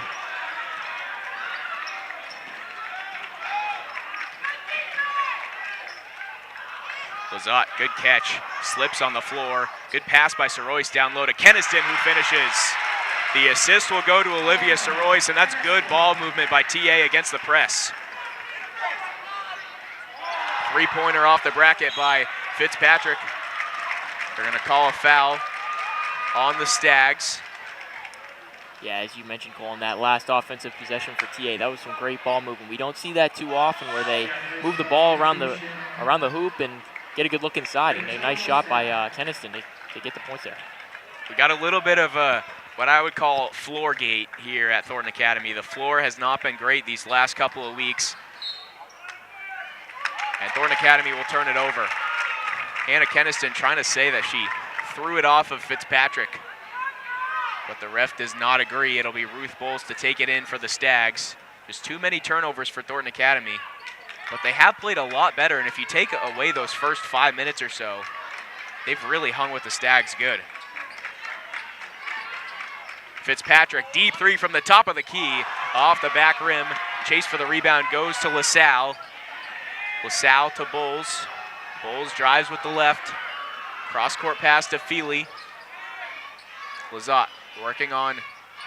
Lazat, good catch. Slips on the floor. Good pass by Sorois down low to Keniston, who finishes. The assist will go to Olivia Sorois, and that's good ball movement by TA against the press. Three-pointer off the bracket by Fitzpatrick. They're going to call a foul on the Stags. Yeah, as you mentioned, Cole, in that last offensive possession for TA, that was some great ball movement. We don't see that too often where they move the ball around the hoop and get a good look inside. And a nice shot by Keniston to get the points there. We got a little bit of what I would call floor gate here at Thornton Academy. The floor has not been great these last couple of weeks. And Thornton Academy will turn it over. Hannah Keniston trying to say that she threw it off of Fitzpatrick, but the ref does not agree. It'll be Ruth Bowles to take it in for the Stags. Just too many turnovers for Thornton Academy, but they have played a lot better, and if you take away those first 5 minutes or so, they've really hung with the Stags good. Fitzpatrick, deep 3 from the top of the key, off the back rim. Chase for the rebound goes to LaSalle. LaSalle to Bowles. Bowles drives with the left. Cross-court pass to Feely. Lazat working on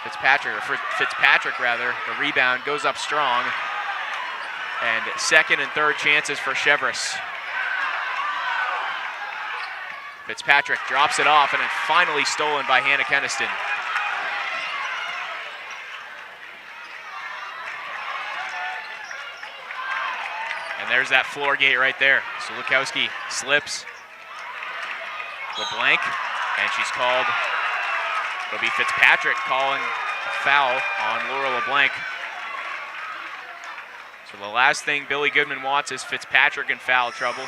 Fitzpatrick, rather. The rebound goes up strong. And second and third chances for Cheverus. Fitzpatrick drops it off, and it's finally stolen by Hannah Keniston. And there's that floor gate right there. Sulikowski slips. LeBlanc, and she's called. It'll be Fitzpatrick calling a foul on Laura LeBlanc. So the last thing Billy Goodman wants is Fitzpatrick in foul trouble.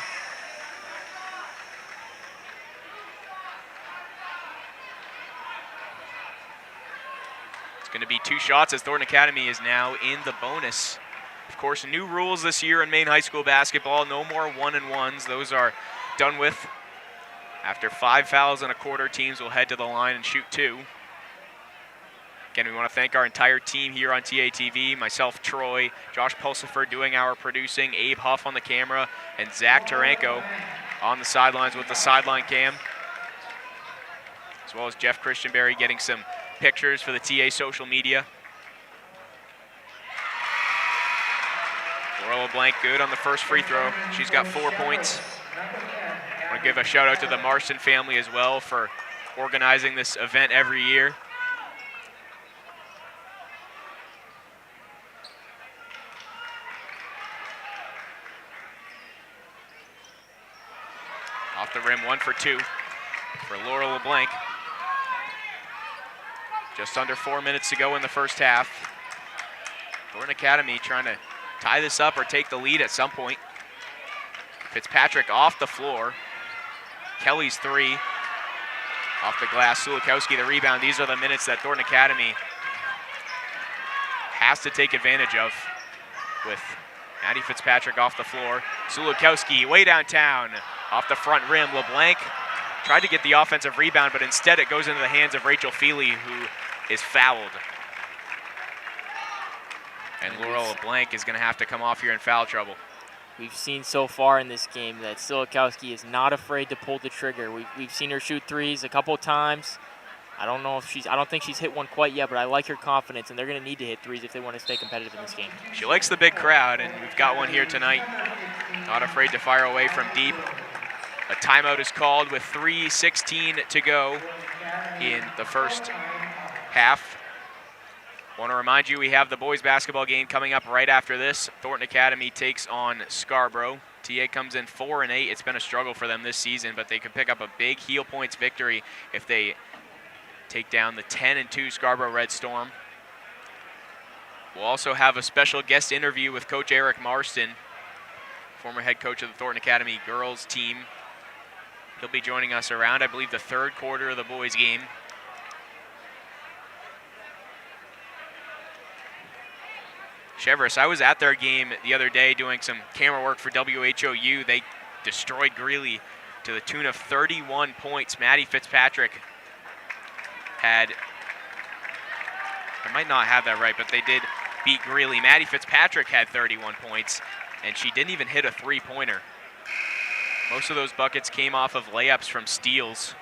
It's going to be 2 shots as Thornton Academy is now in the bonus. Of course, new rules this year in Maine high school basketball. No more 1-and-1s. Those are done with. After 5 fouls and a quarter, teams will head to the line and shoot 2. Again, we want to thank our entire team here on TATV. Myself, Troy, Josh Pulsifer doing our producing, Abe Huff on the camera, and Zach Taranko on the sidelines with the sideline cam. As well as Jeff Christianberry getting some pictures for the TA social media. Laura LeBlanc good on the first free throw. She's got 4 points. I want to give a shout out to the Marston family as well for organizing this event every year. Off the rim, 1 for 2 for Laura LeBlanc. Just under 4 minutes to go in the first half. Thornton Academy trying to tie this up or take the lead at some point. Fitzpatrick off the floor. Kelly's 3. Off the glass, Sulikowski the rebound. These are the minutes that Thornton Academy has to take advantage of with Maddie Fitzpatrick off the floor. Sulikowski way downtown off the front rim. LeBlanc tried to get the offensive rebound, but instead it goes into the hands of Rachel Feely, who is fouled. And Laura LeBlanc is going to have to come off here in foul trouble. We've seen so far in this game that Sulikowski is not afraid to pull the trigger. We've seen her shoot threes a couple of times. I don't think she's hit one quite yet, but I like her confidence, and they're going to need to hit threes if they want to stay competitive in this game. She likes the big crowd, and we've got one here tonight. Not afraid to fire away from deep. A timeout is called with 3:16 to go in the first half. Want to remind you we have the boys basketball game coming up right after this. Thornton Academy takes on Scarborough. TA comes in 4-8. It's been a struggle for them this season, but they could pick up a big heel points victory if they take down the 10-2 Scarborough Red Storm. We'll also have a special guest interview with Coach Eric Marston, former head coach of the Thornton Academy girls team. He'll be joining us around, I believe, the third quarter of the boys game. Cheverus, I was at their game the other day doing some camera work for WHOU. They destroyed Greeley to the tune of 31 points. Maddie Fitzpatrick had, I might not have that right, but they did beat Greeley. Maddie Fitzpatrick had 31 points, and she didn't even hit a three-pointer. Most of those buckets came off of layups from steals.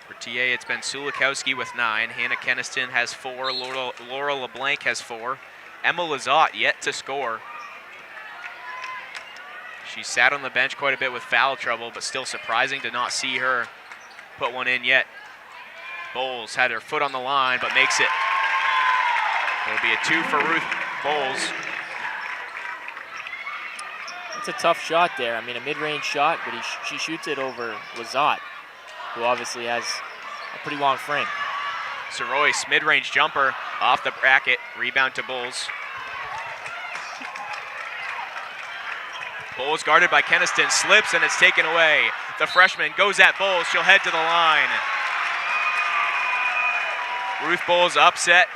For TA, it's been Sulikowski with 9. Hannah Keniston has 4. Laura LeBlanc has 4. Emma Lizotte yet to score. She sat on the bench quite a bit with foul trouble, but still surprising to not see her put one in yet. Bowles had her foot on the line, but makes it. It'll be a 2 for Ruth Bowles. It's a tough shot there. I mean, a mid-range shot, but she shoots it over Lizotte, who obviously has a pretty long frame. Soroyce, mid-range jumper off the bracket. Rebound to Bowles. Bowles guarded by Keniston, slips, and it's taken away. The freshman goes at Bowles. She'll head to the line. Ruth Bowles upset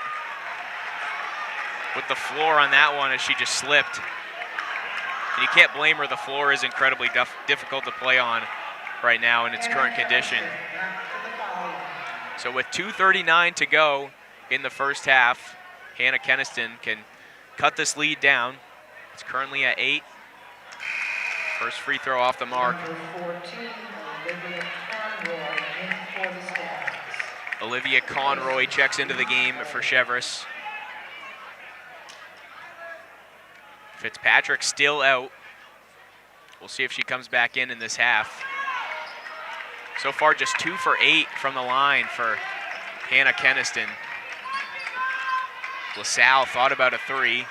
with the floor on that one as she just slipped. And you can't blame her. The floor is incredibly difficult to play on right now in its current condition. So with 2:39 to go in the first half, Hannah Keniston can cut this lead down. It's currently at 8. First free throw off the mark. Olivia Conroy checks into the game for Cheverus. Fitzpatrick still out. We'll see if she comes back in this half. So far, just 2 for 8 from the line for Hannah Keniston. LaSalle thought about a 3.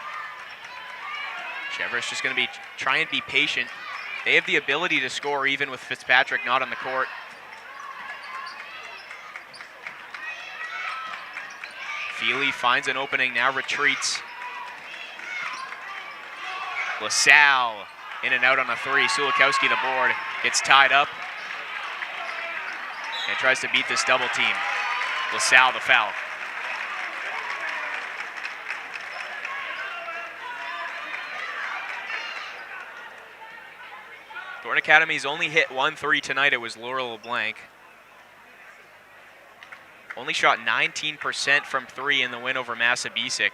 Cheverus just going to be trying to be patient. They have the ability to score even with Fitzpatrick not on the court. Feely finds an opening, now retreats. LaSalle in and out on a 3. Sulikowski, the board, gets tied up and tries to beat this double team. LaSalle, the foul. Thornton Academy's only hit 1 3 tonight. It was Laura LeBlanc. Only shot 19% from 3 in the win over Massabesic.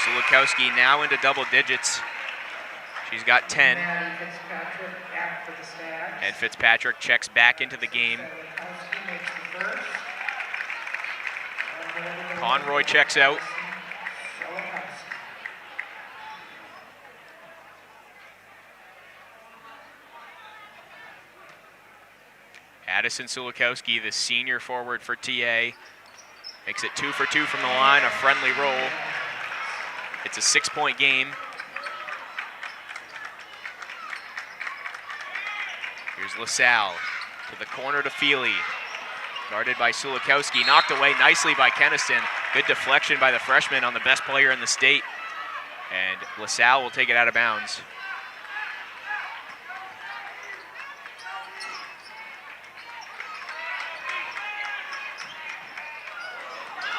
Sulikowski now into double digits. She's got 10. And Fitzpatrick checks back into the game. Conroy checks out. Addison Sulikowski, the senior forward for TA, makes it 2 for 2 from the line, a friendly roll. It's a 6-point game. Here's LaSalle to the corner to Feely. Guarded by Sulikowski, knocked away nicely by Keniston. Good deflection by the freshman on the best player in the state. And LaSalle will take it out of bounds.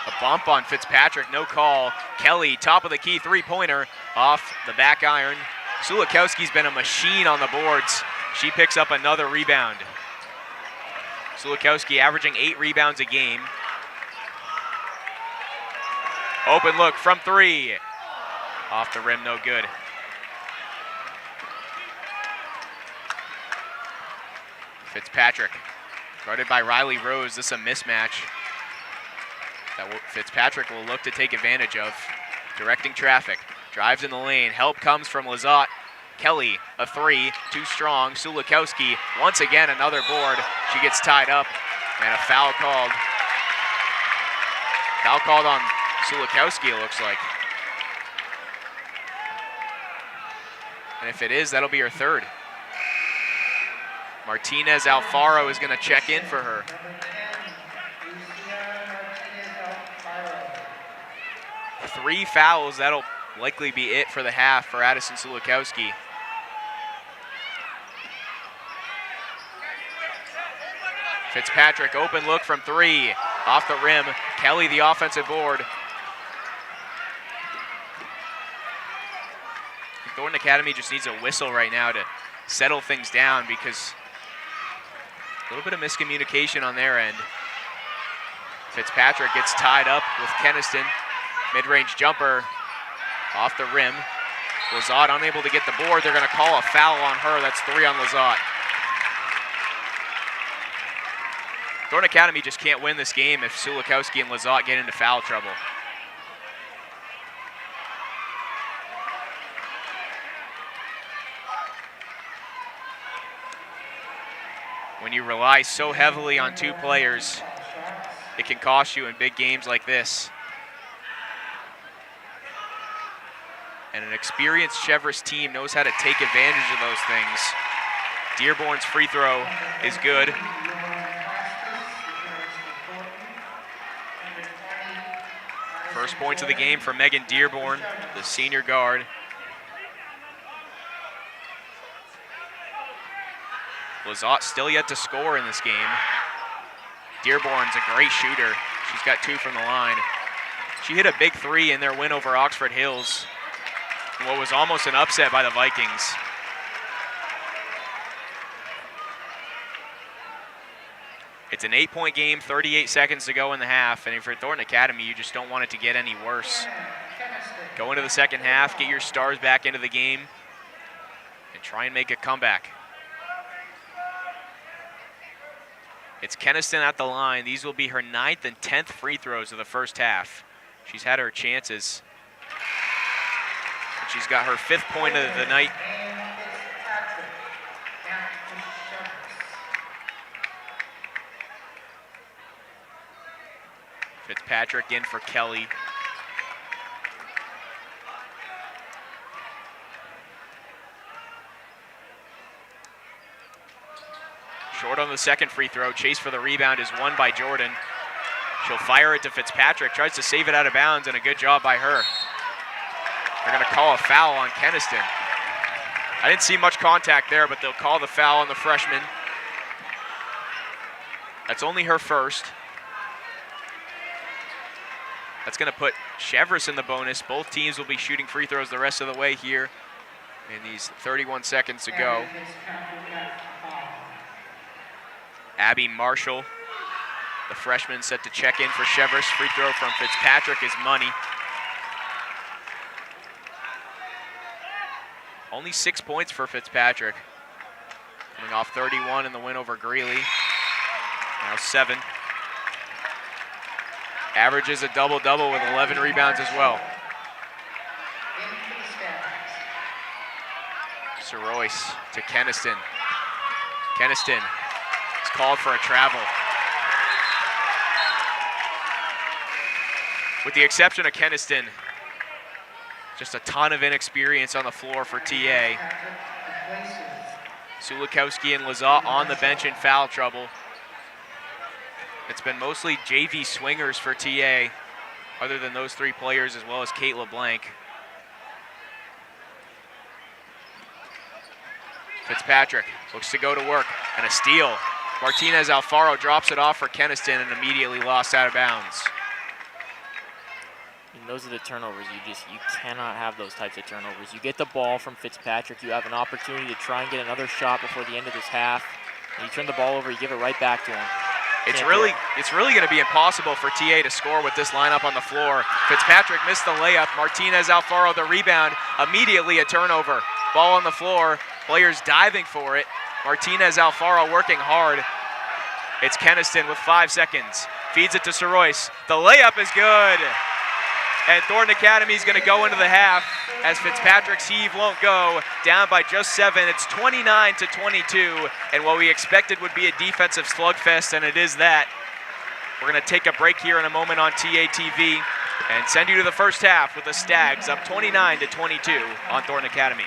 A bump on Fitzpatrick, no call. Kelly, top of the key, 3-pointer off the back iron. Sulikowski's been a machine on the boards. She picks up another rebound. Sulikowski averaging 8 rebounds a game. Open look from 3. Off the rim, no good. Fitzpatrick, guarded by Riley Rose. This is a mismatch that Fitzpatrick will look to take advantage of. Directing traffic, drives in the lane. Help comes from Lizotte. Kelly, a 3, too strong. Sulikowski, once again, another board. She gets tied up, and a foul called. Foul called on Sulikowski, it looks like. And if it is, that'll be her third. Martinez Alfaro is going to check in for her. 3 fouls, that'll likely be it for the half for Addison Sulikowski. Fitzpatrick, open look from 3, off the rim. Kelly, the offensive board. Thornton Academy just needs a whistle right now to settle things down because a little bit of miscommunication on their end. Fitzpatrick gets tied up with Keniston. Mid-range jumper off the rim. Lizotte unable to get the board. They're going to call a foul on her. That's 3 on Lizotte. Thornton Academy just can't win this game if Sulikowski and Lizotte get into foul trouble. When you rely so heavily on 2 players, it can cost you in big games like this. And an experienced Cheverus team knows how to take advantage of those things. Dearborn's free throw is good. First points of the game for Megan Dearborn, the senior guard. Lizotte still yet to score in this game. Dearborn's a great shooter. She's got 2 from the line. She hit a big 3 in their win over Oxford Hills, what was almost an upset by the Vikings. It's an 8-point game, 38 seconds to go in the half, and if you're Thornton Academy, you just don't want it to get any worse. Go into the second half, get your stars back into the game, and try and make a comeback. It's Keniston at the line. These will be her 9th and 10th free throws of the first half. She's had her chances. And she's got her 5th point of the night. Fitzpatrick in for Kelly. Short on the second free throw. Chase for the rebound is won by Jordan. She'll fire it to Fitzpatrick. Tries to save it out of bounds, and a good job by her. They're going to call a foul on Keniston. I didn't see much contact there, but they'll call the foul on the freshman. That's only her first. That's going to put Cheverus in the bonus. Both teams will be shooting free throws the rest of the way here in these 31 seconds to go. Abby Marshall, the freshman, set to check in for Cheverus. Free throw from Fitzpatrick is money. Only 6 points for Fitzpatrick. Coming off 31 in the win over Greeley. Now 7. Averages a double-double with 11 rebounds as well. Royce to Keniston. Keniston is called for a travel. With the exception of Keniston, just a ton of inexperience on the floor for TA. Sulikowski and Lizotte on the bench in foul trouble. It's been mostly JV swingers for TA, other than those 3 players, as well as Kate LeBlanc. Fitzpatrick looks to go to work, and a steal. Martinez Alfaro drops it off for Keniston and immediately lost out of bounds. And those are the turnovers. You cannot have those types of turnovers. You get the ball from Fitzpatrick, you have an opportunity to try and get another shot before the end of this half, and you turn the ball over, you give it right back to him. It's Can't do really going to be impossible for TA to score with this lineup on the floor. Fitzpatrick missed the layup. Martinez Alfaro the rebound. Immediately a turnover. Ball on the floor. Players diving for it. Martinez Alfaro working hard. It's Keniston with 5 seconds. Feeds it to Sorois. The layup is good. And Thornton Academy is going to go into the half as Fitzpatrick's heave won't go. Down by just 7. It's 29-22. And what we expected would be a defensive slugfest, and it is that. We're going to take a break here in a moment on TATV and send you to the first half with the Stags up 29-22 on Thornton Academy.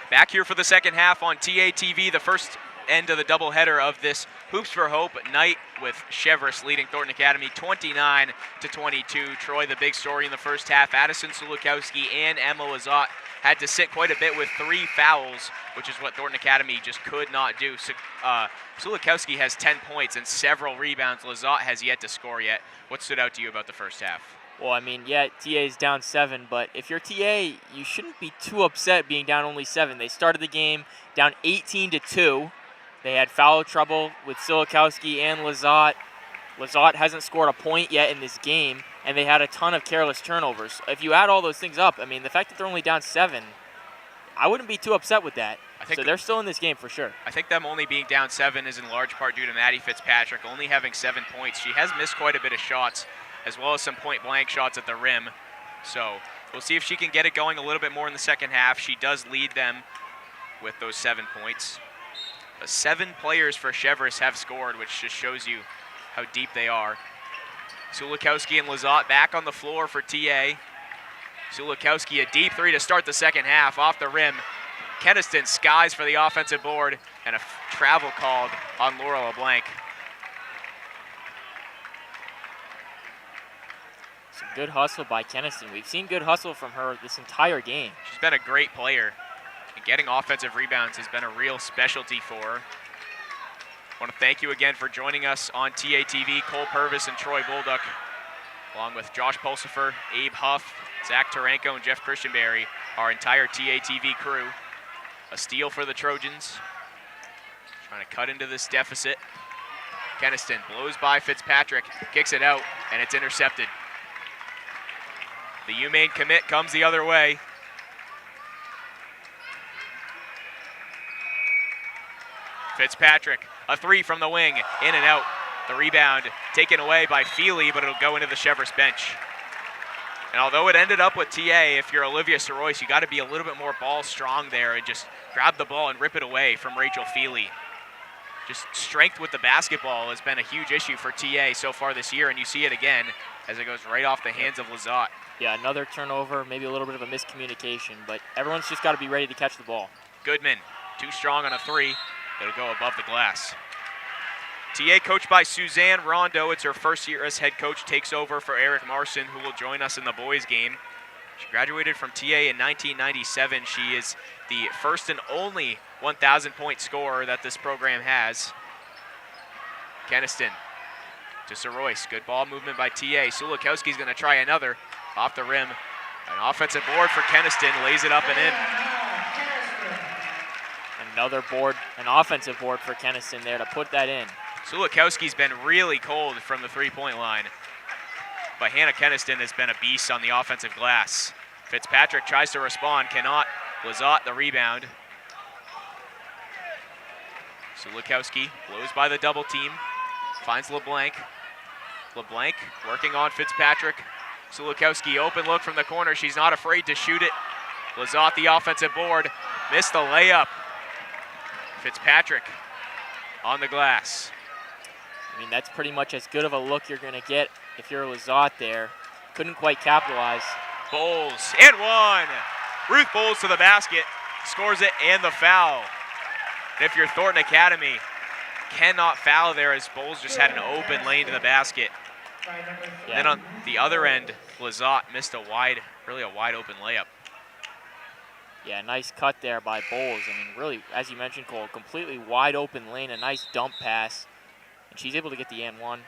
Back here for the second half on TATV, the first end of the doubleheader of this Hoops for Hope night, with Cheverus leading Thornton Academy 29-22. Troy, the big story in the first half. Addison Sulikowski and Emma Lazat had to sit quite a bit with 3 fouls, which is what Thornton Academy just could not do. So, Sulikowski has 10 points and several rebounds. Lazat has yet to score yet. What stood out to you about the first half? Well, I mean, yeah, TA is down 7, but if you're TA, you shouldn't be too upset being down only 7. They started the game down 18-2. They had foul trouble with Sulikowski and Lazat. Lazat hasn't scored a point yet in this game, and they had a ton of careless turnovers. If you add all those things up, I mean, the fact that they're only down 7, I wouldn't be too upset with that. So they're still in this game for sure. I think them only being down 7 is in large part due to Maddie Fitzpatrick only having 7 points. She has missed quite a bit of shots, as well as some point-blank shots at the rim. So we'll see if she can get it going a little bit more in the second half. She does lead them with those 7 points. 7 players for Cheverus have scored, which just shows you how deep they are. Sulikowski and Lazat back on the floor for TA. Sulikowski, a deep 3 to start the second half, off the rim. Keniston skies for the offensive board, and a travel called on Laura LeBlanc. Some good hustle by Keniston. We've seen good hustle from her this entire game. She's been a great player, and getting offensive rebounds has been a real specialty for her. I want to thank you again for joining us on TATV. Cole Purvis and Troy Bolduc, along with Josh Pulsifer, Abe Huff, Zach Taranko, and Jeff Christianberry, our entire TATV crew. A steal for the Trojans. Trying to cut into this deficit. Keniston blows by Fitzpatrick, kicks it out, and it's intercepted. The UMaine commit comes the other way. Fitzpatrick, a 3 from the wing, in and out. The rebound taken away by Feely, but it'll go into the Cheverus bench. And although it ended up with TA, if you're Olivia Sorois, you got to be a little bit more ball strong there and just grab the ball and rip it away from Rachel Feely. Just strength with the basketball has been a huge issue for TA so far this year, and you see it again as it goes right off the hands of Lazat. Yeah, another turnover, maybe a little bit of a miscommunication, but everyone's just got to be ready to catch the ball. Goodman, too strong on a 3. It'll go above the glass. TA coached by Suzanne Rondo. It's her first year as head coach, takes over for Eric Marson, who will join us in the boys game. She graduated from TA in 1997. She is the first and only 1,000-point scorer that this program has. Keniston to Sorois. Good ball movement by TA. Sulikowski's going to try another off the rim. An offensive board for Keniston, lays it up and in. Another board, an offensive board for Keniston there to put that in. Sulikowski's been really cold from the 3-point line, but Hannah Keniston has been a beast on the offensive glass. Fitzpatrick tries to respond, cannot. Lazat the rebound. Sulikowski blows by the double team, finds LeBlanc. LeBlanc working on Fitzpatrick. Sulikowski open look from the corner. She's not afraid to shoot it. Lazat the offensive board, missed the layup. Fitzpatrick on the glass. I mean, that's pretty much as good of a look you're going to get if you're Lazat there. Couldn't quite capitalize. Bowles, and 1. Ruth Bowles to the basket, scores it and the foul. And if you're Thornton Academy, cannot foul there as Bowles just had an open lane to the basket. Yeah. Then on the other end, Lazat missed a wide open layup. Yeah, nice cut there by Bowles. I mean, really, as you mentioned, Cole, completely wide open lane, a nice dump pass. And she's able to get the and 1.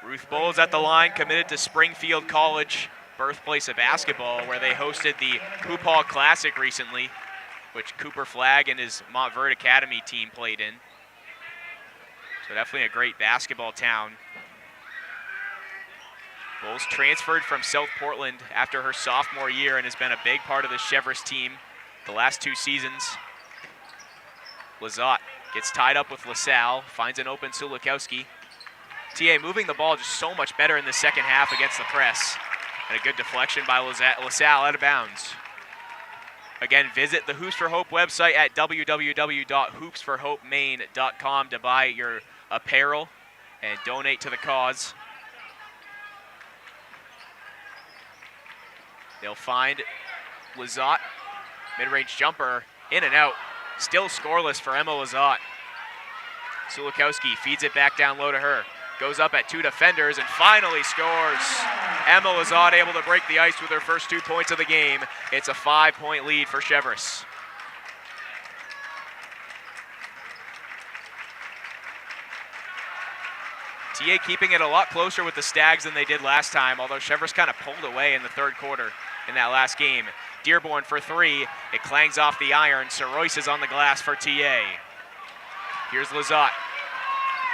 Ruth Bowles at the line, committed to Springfield College, birthplace of basketball, where they hosted the Hoop Hall Classic recently, which Cooper Flagg and his Montverde Academy team played in. So definitely a great basketball town. Bowles transferred from South Portland after her sophomore year and has been a big part of the Cheverus team the last 2 seasons. Lazat gets tied up with LaSalle, finds an open Sulikowski. TA moving the ball just so much better in the second half against the press. And a good deflection by LaSalle out of bounds. Again, visit the Hoops for Hope website at www.hoopsforhopemaine.com to buy your apparel and donate to the cause. They'll find Lazat Mid-range jumper, in and out. Still scoreless for Emma Lazat. Sulikowski feeds it back down low to her. Goes up at 2 defenders and finally scores. Emma Lazat able to break the ice with her first 2 points of the game. It's a 5-point lead for Cheverus. TA keeping it a lot closer with the Stags than they did last time, although Cheverus kind of pulled away in the third quarter in that last game. Dearborn for 3. It clangs off the iron. Sarois is on the glass for TA. Here's Lazat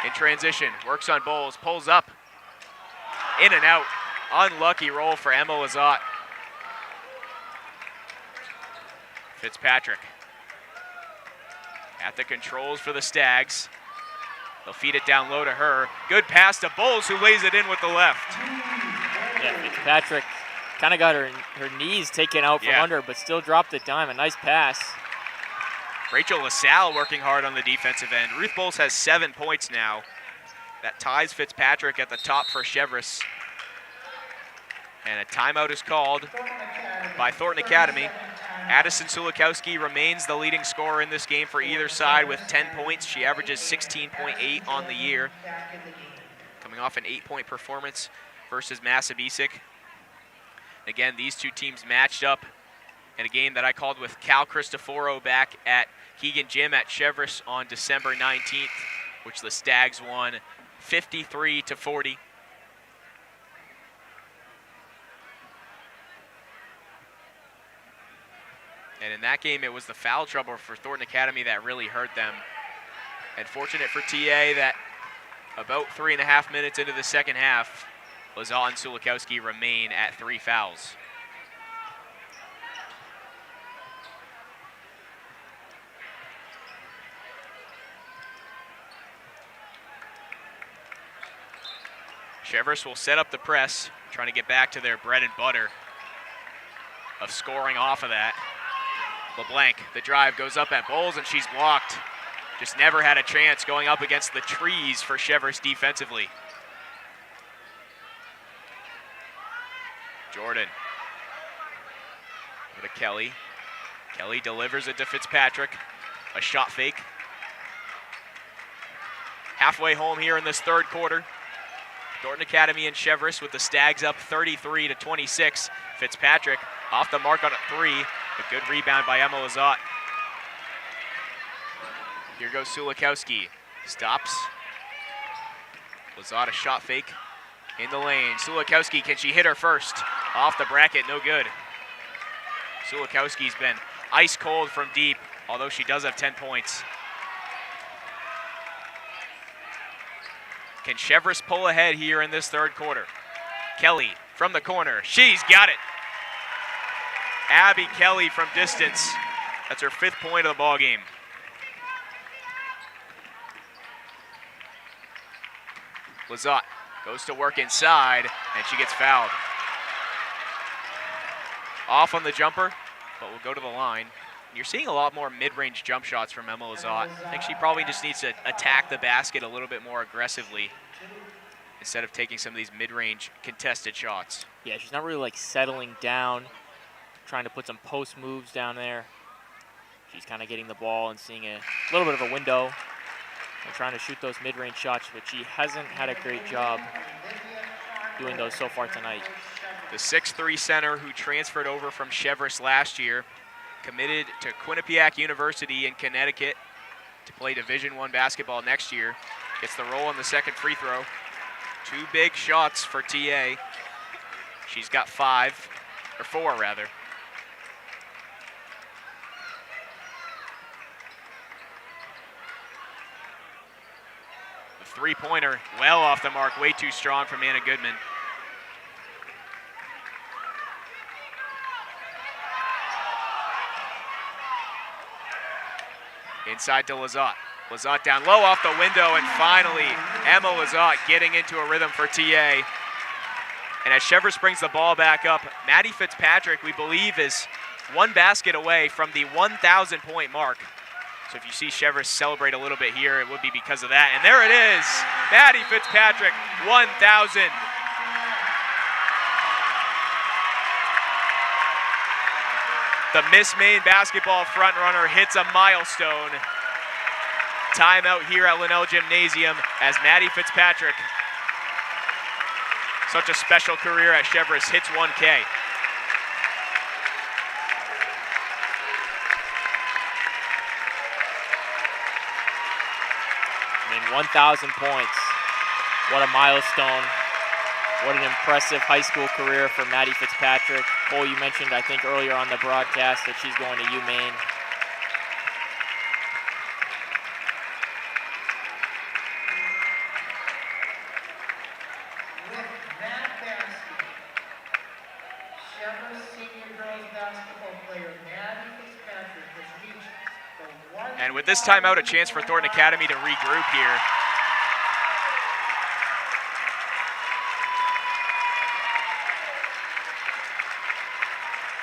in transition. Works on Bowles. Pulls up. In and out. Unlucky roll for Emma Lazat. Fitzpatrick at the controls for the Stags. They'll feed it down low to her. Good pass to Bowles, who lays it in with the left. Yeah, Fitzpatrick kind of got her knees taken out from under, but still dropped the dime. A nice pass. Rachel LaSalle working hard on the defensive end. Ruth Bowles has 7 points now. That ties Fitzpatrick at the top for Cheverus. And a timeout is called by Thornton Academy. Addison Sulikowski remains the leading scorer in this game for either side with 10 points. She averages 16.8 on the year, coming off an 8-point performance versus Massabesic. Again, these two teams matched up in a game that I called with Cal Cristoforo back at Keegan Gym at Cheverus on December 19th, which the Stags won 53-40. And in that game, it was the foul trouble for Thornton Academy that really hurt them. And fortunate for TA that about 3.5 minutes into the second half, Lazat and Sulikowski remain at 3 fouls. Cheverus will set up the press, trying to get back to their bread and butter of scoring off of that. LeBlanc, the drive goes up at Bowles, and she's blocked. Just never had a chance going up against the trees for Cheverus defensively. Jordan. Over to Kelly. Kelly delivers it to Fitzpatrick. A shot fake. Halfway home here in this third quarter. Thornton Academy and Cheverus with the Stags up 33-26. Fitzpatrick off the mark on a 3. A good rebound by Emma Lazat. Here goes Sulikowski. Stops. Lazat a shot fake in the lane. Sulikowski, can she hit her first? Off the bracket, no good. Sulikowski's been ice cold from deep, although she does have 10 points. Can Cheverus pull ahead here in this third quarter? Kelly from the corner. She's got it. Abby Kelly from distance. That's her 5th point of the ball game. Lazat goes to work inside, and she gets fouled. Off on the jumper, but will go to the line. You're seeing a lot more mid-range jump shots from Emma Lazat. I think she probably just needs to attack the basket a little bit more aggressively instead of taking some of these mid-range contested shots. Yeah, she's not really like settling down, trying to put some post moves down there. She's kind of getting the ball and seeing a little bit of a window and trying to shoot those mid-range shots, but she hasn't had a great job doing those so far tonight. The 6'3" center who transferred over from Cheverus last year, committed to Quinnipiac University in Connecticut to play Division I basketball next year. Gets the roll on the second free throw. 2 big shots for TA. She's got 5, or 4 rather. The three-pointer well off the mark, way too strong from Anna Goodman. Inside to Lazat. Lazat down low off the window, and finally Emma Lazat getting into a rhythm for TA. And as Cheverus brings the ball back up, Maddie Fitzpatrick, we believe, is 1 basket away from the 1,000-point mark. So if you see Cheverus celebrate a little bit here, it would be because of that. And there it is, Maddie Fitzpatrick, 1,000. The Miss Maine basketball frontrunner hits a milestone. Timeout here at Linnell Gymnasium as Maddie Fitzpatrick, such a special career at Cheverus, hits 1K. I mean, 1,000 points. What a milestone. What an impressive high school career for Maddie Fitzpatrick. Cole, you mentioned, I think, earlier on the broadcast that she's going to UMaine. With that basket, Cheverus senior girls basketball player Maddie Fitzpatrick has reached the 1,000. And with this timeout, a chance for Thornton Academy to regroup here.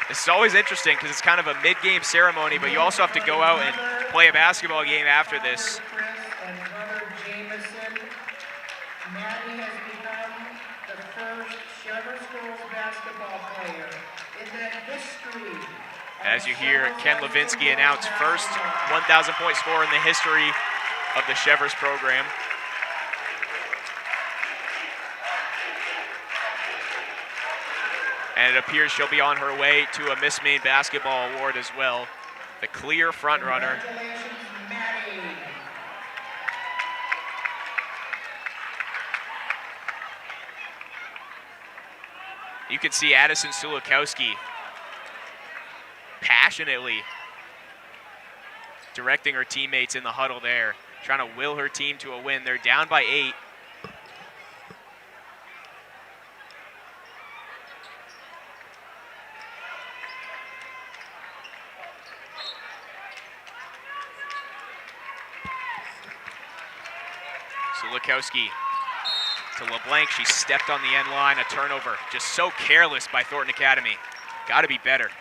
This is always interesting because it's kind of a mid-game ceremony, but you also have to go out and play a basketball game after this. Chris and brother Jameson. Maddie has become the first Cheverus girls basketball player in the history. As you hear Ken Levinsky announce first 1,000-point scorer in the history of the Cheverus program. And it appears she'll be on her way to a Miss Maine basketball award as well. The clear front runner. Congratulations, Maddie. You can see Addison Sulikowski passionately directing her teammates in the huddle there, trying to will her team to a win. They're down by 8. Sulikowski to LeBlanc. She stepped on the end line, a turnover. Just so careless by Thornton Academy. Got to be better.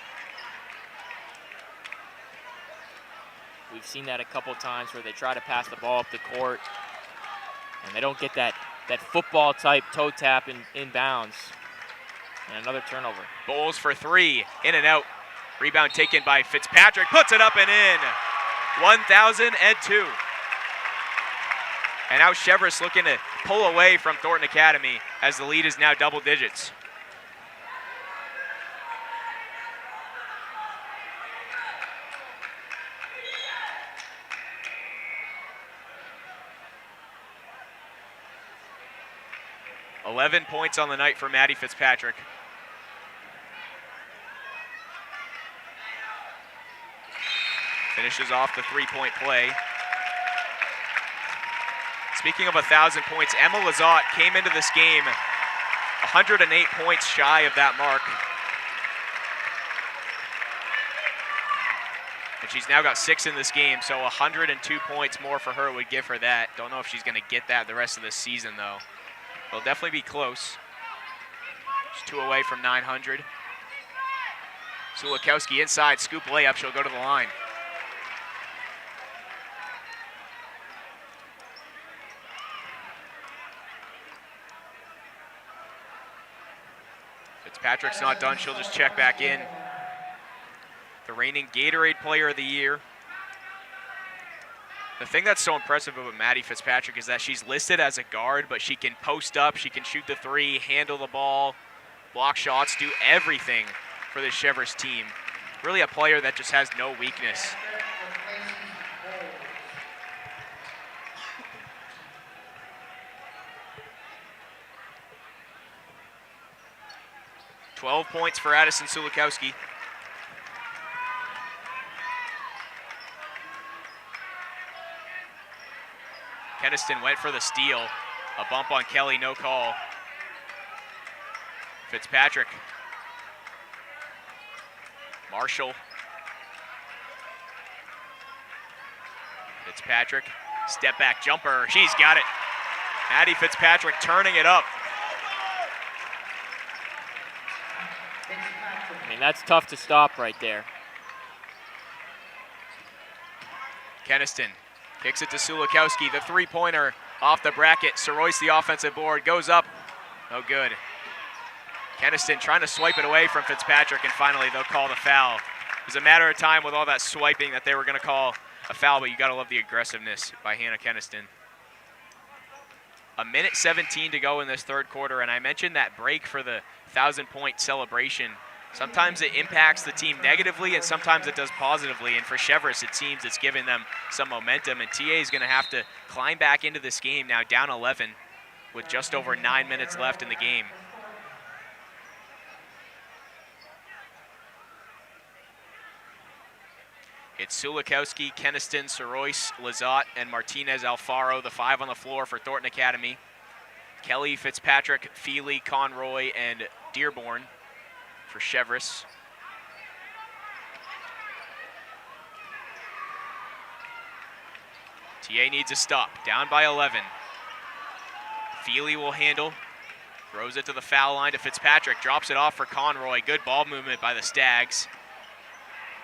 We've seen that a couple times where they try to pass the ball up the court and they don't get that football type toe tap in bounds. And another turnover. Bowles for 3, in and out. Rebound taken by Fitzpatrick, puts it up and in. 1,002. And now Cheverus looking to pull away from Thornton Academy as the lead is now double digits. $11 points on the night for Maddie Fitzpatrick. Finishes off the three-point play. Speaking of 1,000 points, Emma Lizotte came into this game 108 points shy of that mark. And she's now got 6 in this game, so 102 points more for her would give her that. Don't know if she's going to get that the rest of this season, though. It'll definitely be close. She's 2 away from 900. Sulikowski inside, scoop layup. She'll go to the line. Fitzpatrick's not done. She'll just check back in. The reigning Gatorade Player of the Year. The thing that's so impressive about Maddie Fitzpatrick is that she's listed as a guard, but she can post up, she can shoot the 3, handle the ball, block shots, do everything for the Cheverus team. Really a player that just has no weakness. $12 points for Addison Sulikowski. Keniston went for the steal. A bump on Kelly, no call. Fitzpatrick. Marshall. Fitzpatrick, step back jumper. She's got it. Maddie Fitzpatrick turning it up. I mean, that's tough to stop right there. Keniston kicks it to Sulikowski. The three-pointer off the bracket. Soroyce, the offensive board, goes up. No good. Keniston trying to swipe it away from Fitzpatrick, and finally they'll call the foul. was a matter of time with all that swiping that they were going to call a foul, but you got to love the aggressiveness by Hannah Keniston. 1:17 to go in this third quarter, and I mentioned that break for the 1,000-point celebration. Sometimes it impacts the team negatively, and sometimes it does positively. And for Cheverus, it seems it's giving them some momentum. And TA is going to have to climb back into this game now, down 11, with just over 9 minutes left in the game. It's Sulikowski, Keniston, Sorois, Lizotte, and Martinez Alfaro, the 5 on the floor for Thornton Academy. Kelly, Fitzpatrick, Feely, Conroy, and Dearborn for Cheverus. TA needs a stop, down by 11. Feely will handle, throws it to the foul line to Fitzpatrick, drops it off for Conroy. Good ball movement by the Stags.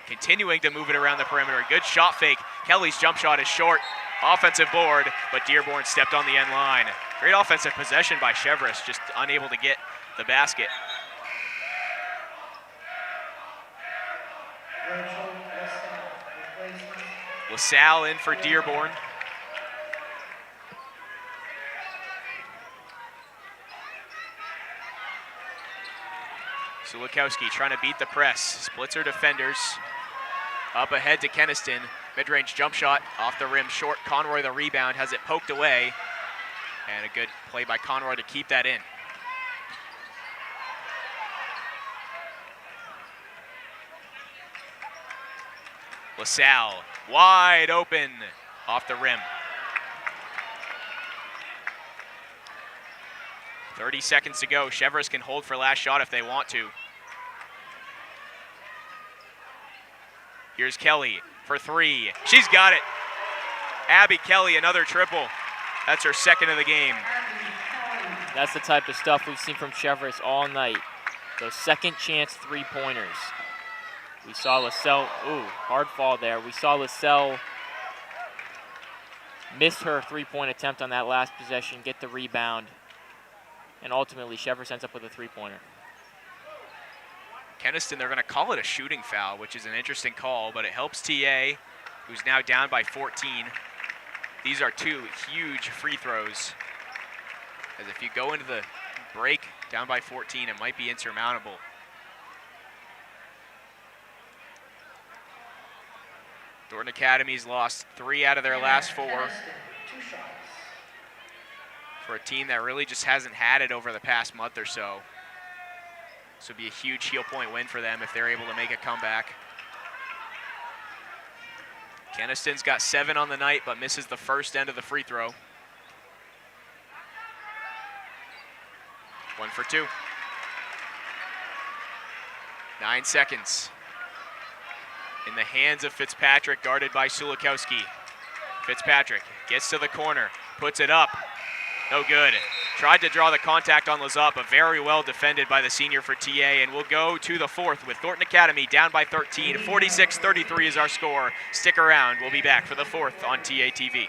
Continuing to move it around the perimeter. Good shot fake. Kelly's jump shot is short. Offensive board, but Dearborn stepped on the end line. Great offensive possession by Cheverus, just unable to get the basket. LaSalle in for Dearborn. Sulikowski trying to beat the press, splits her defenders. Up ahead to Keniston, mid-range jump shot off the rim, short. Conroy the rebound, has it poked away. And a good play by Conroy to keep that in. LaSalle, wide open, off the rim. 30 seconds to go. Cheverus can hold for last shot if they want to. Here's Kelly for 3. She's got it. Abby Kelly, another triple. That's her second of the game. That's the type of stuff we've seen from Cheverus all night. Those second chance three-pointers. We saw LaSalle, hard fall there. We saw LaSalle miss her three-point attempt on that last possession, get the rebound, and ultimately Cheverus ends up with a three-pointer. Keniston, they're going to call it a shooting foul, which is an interesting call, but it helps TA, who's now down by 14. These are 2 huge free throws, as if you go into the break down by 14, it might be insurmountable. Thornton Academy's lost 3 out of their last 4. For a team that really just hasn't had it over the past month or so. This would be a huge heel point win for them if they're able to make a comeback. Keniston's got 7 on the night, but misses the first end of the free throw. 1 for 2. 9 seconds. In the hands of Fitzpatrick, guarded by Sulikowski. Fitzpatrick gets to the corner, puts it up. No good. Tried to draw the contact on Lizotte, but very well defended by the senior for TA. And we'll go to the 4th with Thornton Academy down by 13. 46-33 is our score. Stick around. We'll be back for the 4th on TA TV.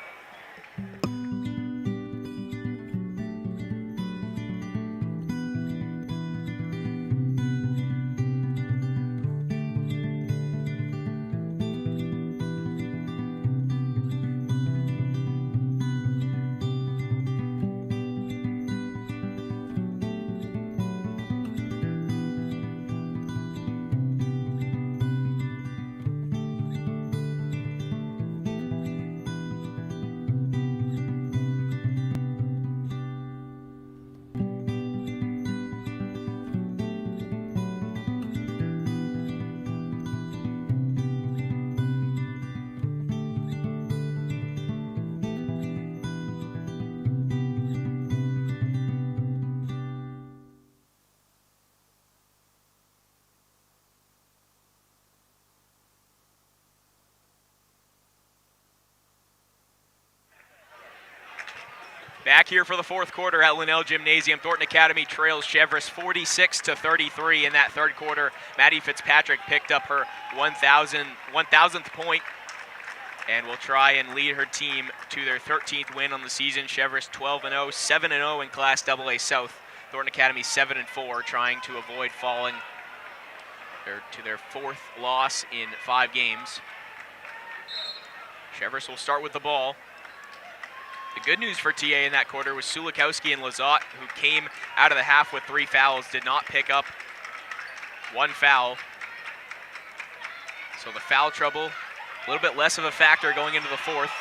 Back here for the 4th quarter at Linnell Gymnasium. Thornton Academy trails Cheverus 46-33 in that 3rd quarter. Maddie Fitzpatrick picked up her 1,000th point and will try and lead her team to their 13th win on the season. Cheverus 12-0, 7-0 in Class AA South. Thornton Academy 7-4, trying to avoid falling to their 4th loss in 5 games. Cheverus will start with the ball. The good news for TA in that quarter was Sulikowski and Lizotte, who came out of the half with 3 fouls, did not pick up 1 foul. So the foul trouble, a little bit less of a factor going into the 4th.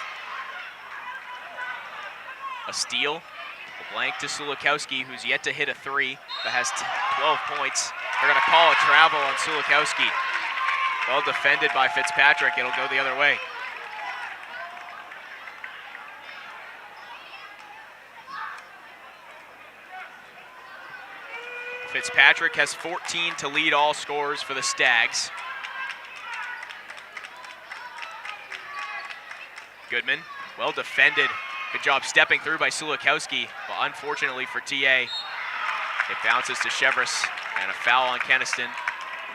A steal, a blank to Sulikowski, who's yet to hit a 3, but has 12 points. They're gonna call a travel on Sulikowski. Well defended by Fitzpatrick, it'll go the other way. Fitzpatrick has 14 to lead all scorers for the Stags. Goodman, well defended. Good job stepping through by Sulikowski, but unfortunately for TA, it bounces to Cheverus, and a foul on Keniston.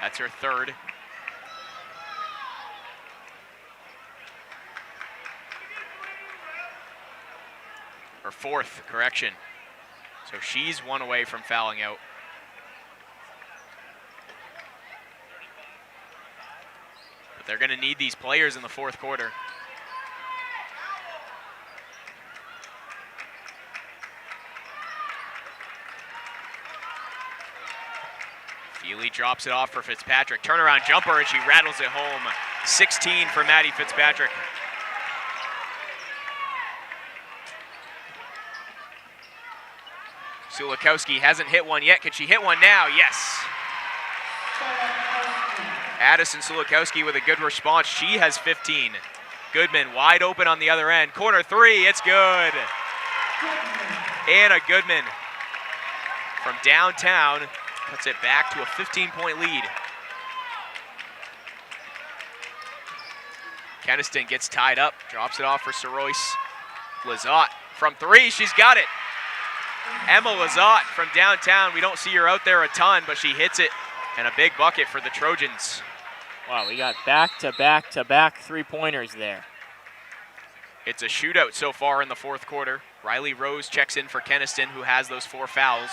That's her 3rd. Her 4th, correction. So she's 1 away from fouling out. But they're gonna need these players in the 4th quarter. Feely drops it off for Fitzpatrick. Turnaround jumper, and she rattles it home. 16 for Maddie Fitzpatrick. Sulikowski hasn't hit one yet. Can she hit one now? Yes. Addison Sulikowski with a good response. She has 15. Goodman wide open on the other end. Corner 3, it's good. Anna Goodman from downtown puts it back to a 15-point lead. Keniston gets tied up, drops it off for Sarois. Lizotte from 3, she's got it. Emma Lizotte from downtown, we don't see her out there a ton, but she hits it, and a big bucket for the Trojans. Wow, we got back-to-back-to-back 3-pointers there. It's a shootout so far in the 4th quarter. Riley Rose checks in for Keniston, who has those 4 fouls.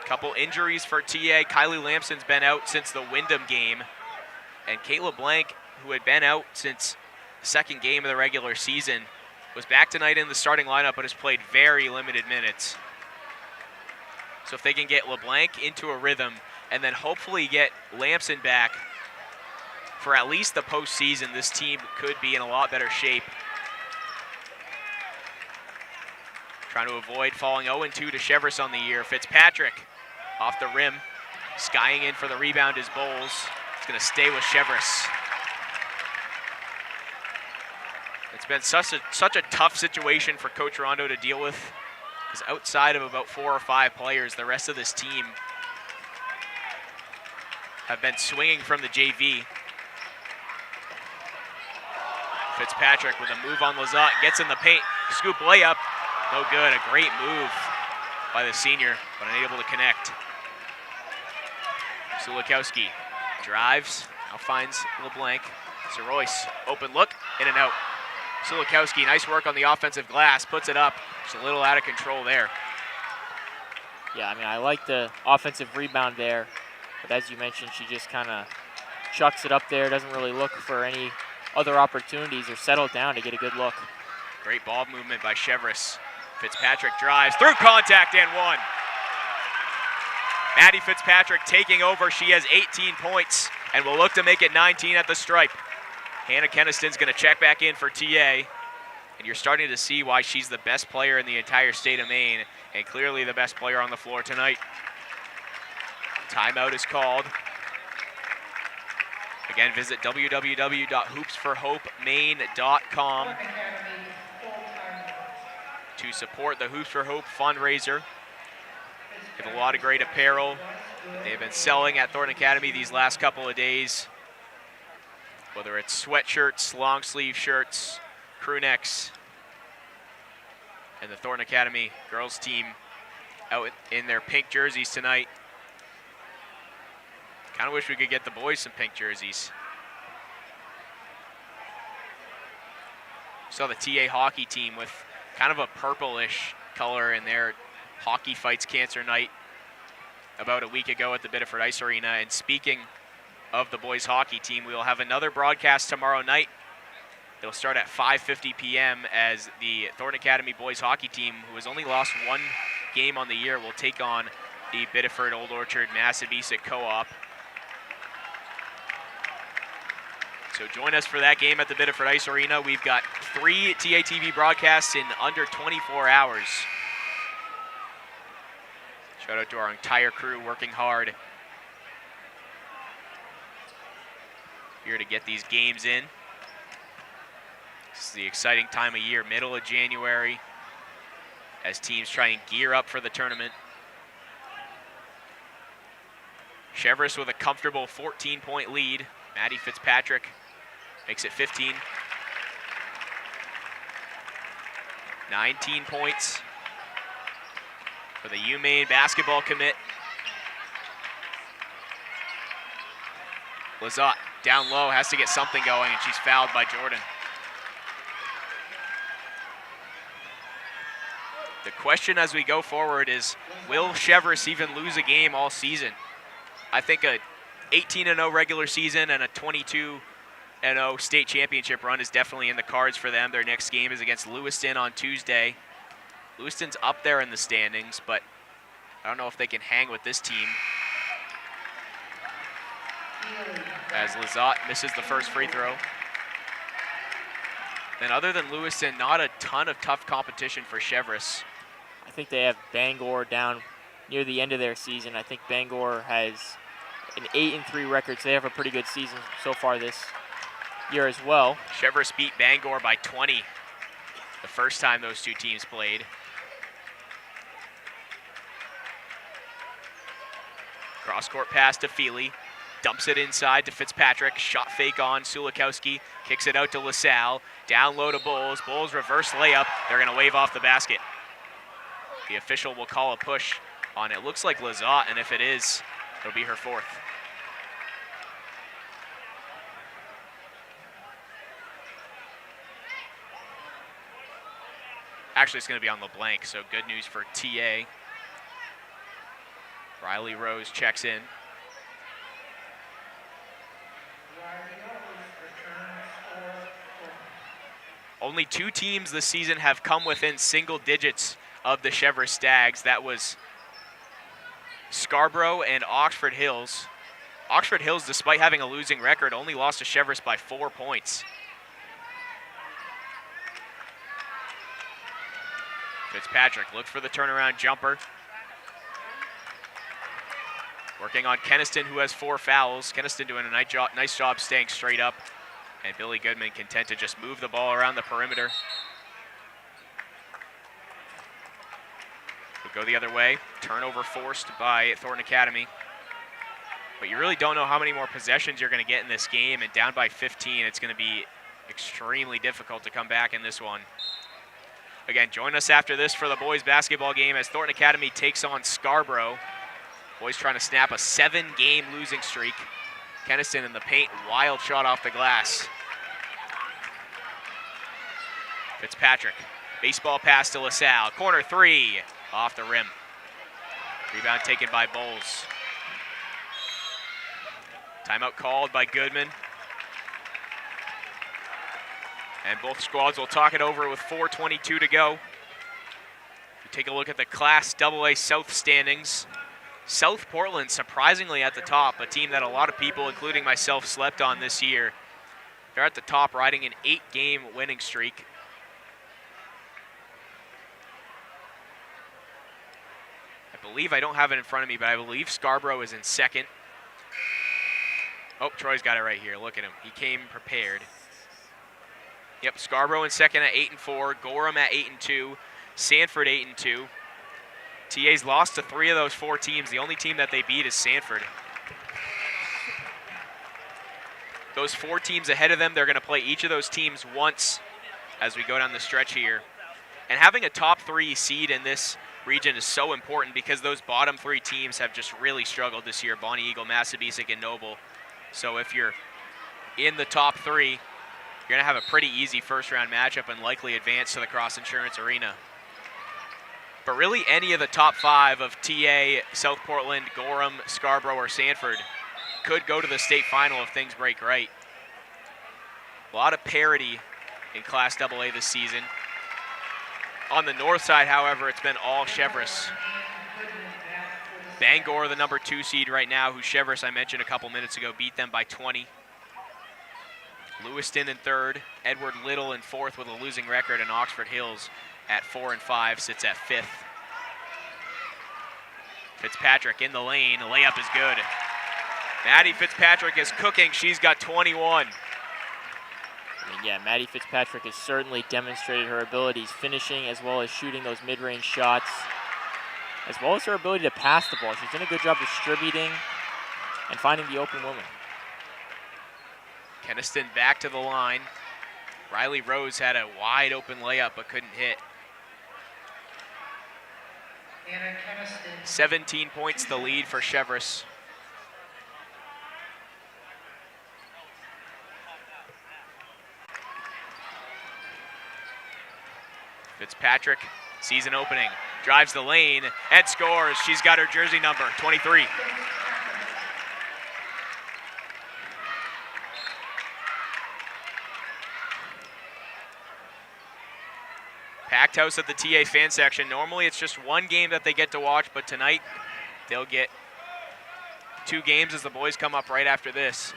Couple injuries for TA. Kylie Lamson's been out since the Wyndham game. And Kayla Blank, who had been out since the 2nd game of the regular season, was back tonight in the starting lineup but has played very limited minutes. So if they can get LeBlanc into a rhythm and then hopefully get Lamson back for at least the postseason, this team could be in a lot better shape. Trying to avoid falling 0-2 to Cheverus on the year. Fitzpatrick off the rim. Skying in for the rebound is Bowles. It's going to stay with Cheverus. It's been such a tough situation for Coach Rondo to deal with, because outside of about 4 or 5 players, the rest of this team have been swinging from the JV. Fitzpatrick with a move on Lizotte, gets in the paint, scoop layup, no good. A great move by the senior, but unable to connect. Sulikowski drives, now finds LeBlanc. Sarois, open look, in and out. Sulikowski, nice work on the offensive glass, puts it up. Just a little out of control there. Yeah, I mean, I like the offensive rebound there, but as you mentioned, she just kind of chucks it up there, doesn't really look for any other opportunities or settle down to get a good look. Great ball movement by Cheverus. Fitzpatrick drives through contact and 1. Maddie Fitzpatrick taking over. She has 18 points and will look to make it 19 at the stripe. Hannah Keniston's going to check back in for TA. And you're starting to see why she's the best player in the entire state of Maine and clearly the best player on the floor tonight. Timeout is called. Again, visit www.hoopsforhopemaine.com to support the Hoops for Hope fundraiser. They have a lot of great apparel they've been selling at Thornton Academy these last couple of days. Whether it's sweatshirts, long sleeve shirts, crew necks, and the Thornton Academy girls team out in their pink jerseys tonight. Kind of wish we could get the boys some pink jerseys. Saw the TA hockey team with kind of a purplish color in their Hockey Fights Cancer Night about a week ago at the Biddeford Ice Arena. And speaking of the boys hockey team, we will have another broadcast tomorrow night. It'll start at 5:50 p.m. as the Thornton Academy boys hockey team, who has only lost one game on the year, will take on the Biddeford Old Orchard Massabesic Co-op. So join us for that game at the Biddeford Ice Arena. We've got 3 TATV broadcasts in under 24 hours. Shout out to our entire crew working hard here to get these games in. This is the exciting time of year, middle of January, as teams try and gear up for the tournament. Cheverus with a comfortable 14-point lead. Maddie Fitzpatrick makes it 15. 19 points for the UMaine basketball commit. Lizotte down low, has to get something going, and she's fouled by Jordan. The question as we go forward is, will Cheverus even lose a game all season? I think a 18-0 regular season and a 22-0 state championship run is definitely in the cards for them. Their next game is against Lewiston on Tuesday. Lewiston's up there in the standings, but I don't know if they can hang with this team. As Lizotte misses the first free throw. And other than Lewiston, not a ton of tough competition for Cheverus. I think they have Bangor down near the end of their season. I think Bangor has an 8-3 record, so they have a pretty good season so far this year as well. Cheverus beat Bangor by 20 the first time those two teams played. Cross-court pass to Feely. Dumps it inside to Fitzpatrick. Shot fake on Sulikowski. Kicks it out to LaSalle. Down low to Bowles. Bowles reverse layup. They're going to wave off the basket. The official will call a push on it. Looks like Lizotte, and if it is, it'll be her 4th. Actually, it's going to be on LeBlanc, so good news for TA. Riley Rose checks in. Only 2 teams this season have come within single digits of the Cheverus Stags. That was Scarborough and Oxford Hills. Oxford Hills, despite having a losing record, only lost to Cheverus by 4 points. Fitzpatrick looked for the turnaround jumper. Working on Keniston, who has 4 fouls. Keniston doing a nice job staying straight up. And Billy Goodman content to just move the ball around the perimeter. We'll go the other way. Turnover forced by Thornton Academy. But you really don't know how many more possessions you're going to get in this game. And down by 15, it's going to be extremely difficult to come back in this one. Again, join us after this for the boys basketball game as Thornton Academy takes on Scarborough. Boys trying to snap a 7-game losing streak. Keniston in the paint, wild shot off the glass. Fitzpatrick, baseball pass to LaSalle. Corner 3, off the rim. Rebound taken by Bowles. Timeout called by Goodman. And both squads will talk it over with 4:22 to go. We take a look at the Class AA South standings. South Portland surprisingly at the top, a team that a lot of people, including myself, slept on this year. They're at the top, riding an 8-game winning streak. I believe, I don't have it in front of me, but I believe Scarborough is in second. Oh, Troy's got it right here. Look at him. He came prepared. Yep, Scarborough in second at 8-4, Gorham at 8-2, Sanford 8-2. TA's lost to 3 of those 4 teams. The only team that they beat is Sanford. Those 4 teams ahead of them, they're going to play each of those teams once as we go down the stretch here. And having a top 3 seed in this region is so important because those bottom 3 teams have just really struggled this year, Bonnie Eagle, Massabesic, and Noble. So if you're in the top 3, you're going to have a pretty easy first-round matchup and likely advance to the Cross Insurance Arena. But really any of the top 5 of TA, South Portland, Gorham, Scarborough, or Sanford could go to the state final if things break right. A lot of parity in Class AA this season. On the north side, however, it's been all Cheverus. Bangor, the number 2 seed right now, who Cheverus, I mentioned a couple minutes ago, beat them by 20. Lewiston in 3rd, Edward Little in 4th with a losing record, and Oxford Hills at 4 and 5 sits at 5th. Fitzpatrick in the lane, the layup is good. Maddie Fitzpatrick is cooking, she's got 21. Yeah, Maddie Fitzpatrick has certainly demonstrated her abilities finishing as well as shooting those mid-range shots, as well as her ability to pass the ball. She's done a good job distributing and finding the open woman. Keniston back to the line. Riley Rose had a wide open layup but couldn't hit. Anna Keniston. 17 points the lead for Cheverus. Fitzpatrick, season opening, drives the lane and scores. She's got her jersey number, 23. Packed house at the TA fan section. Normally it's just one game that they get to watch, but tonight they'll get 2 games as the boys come up right after this.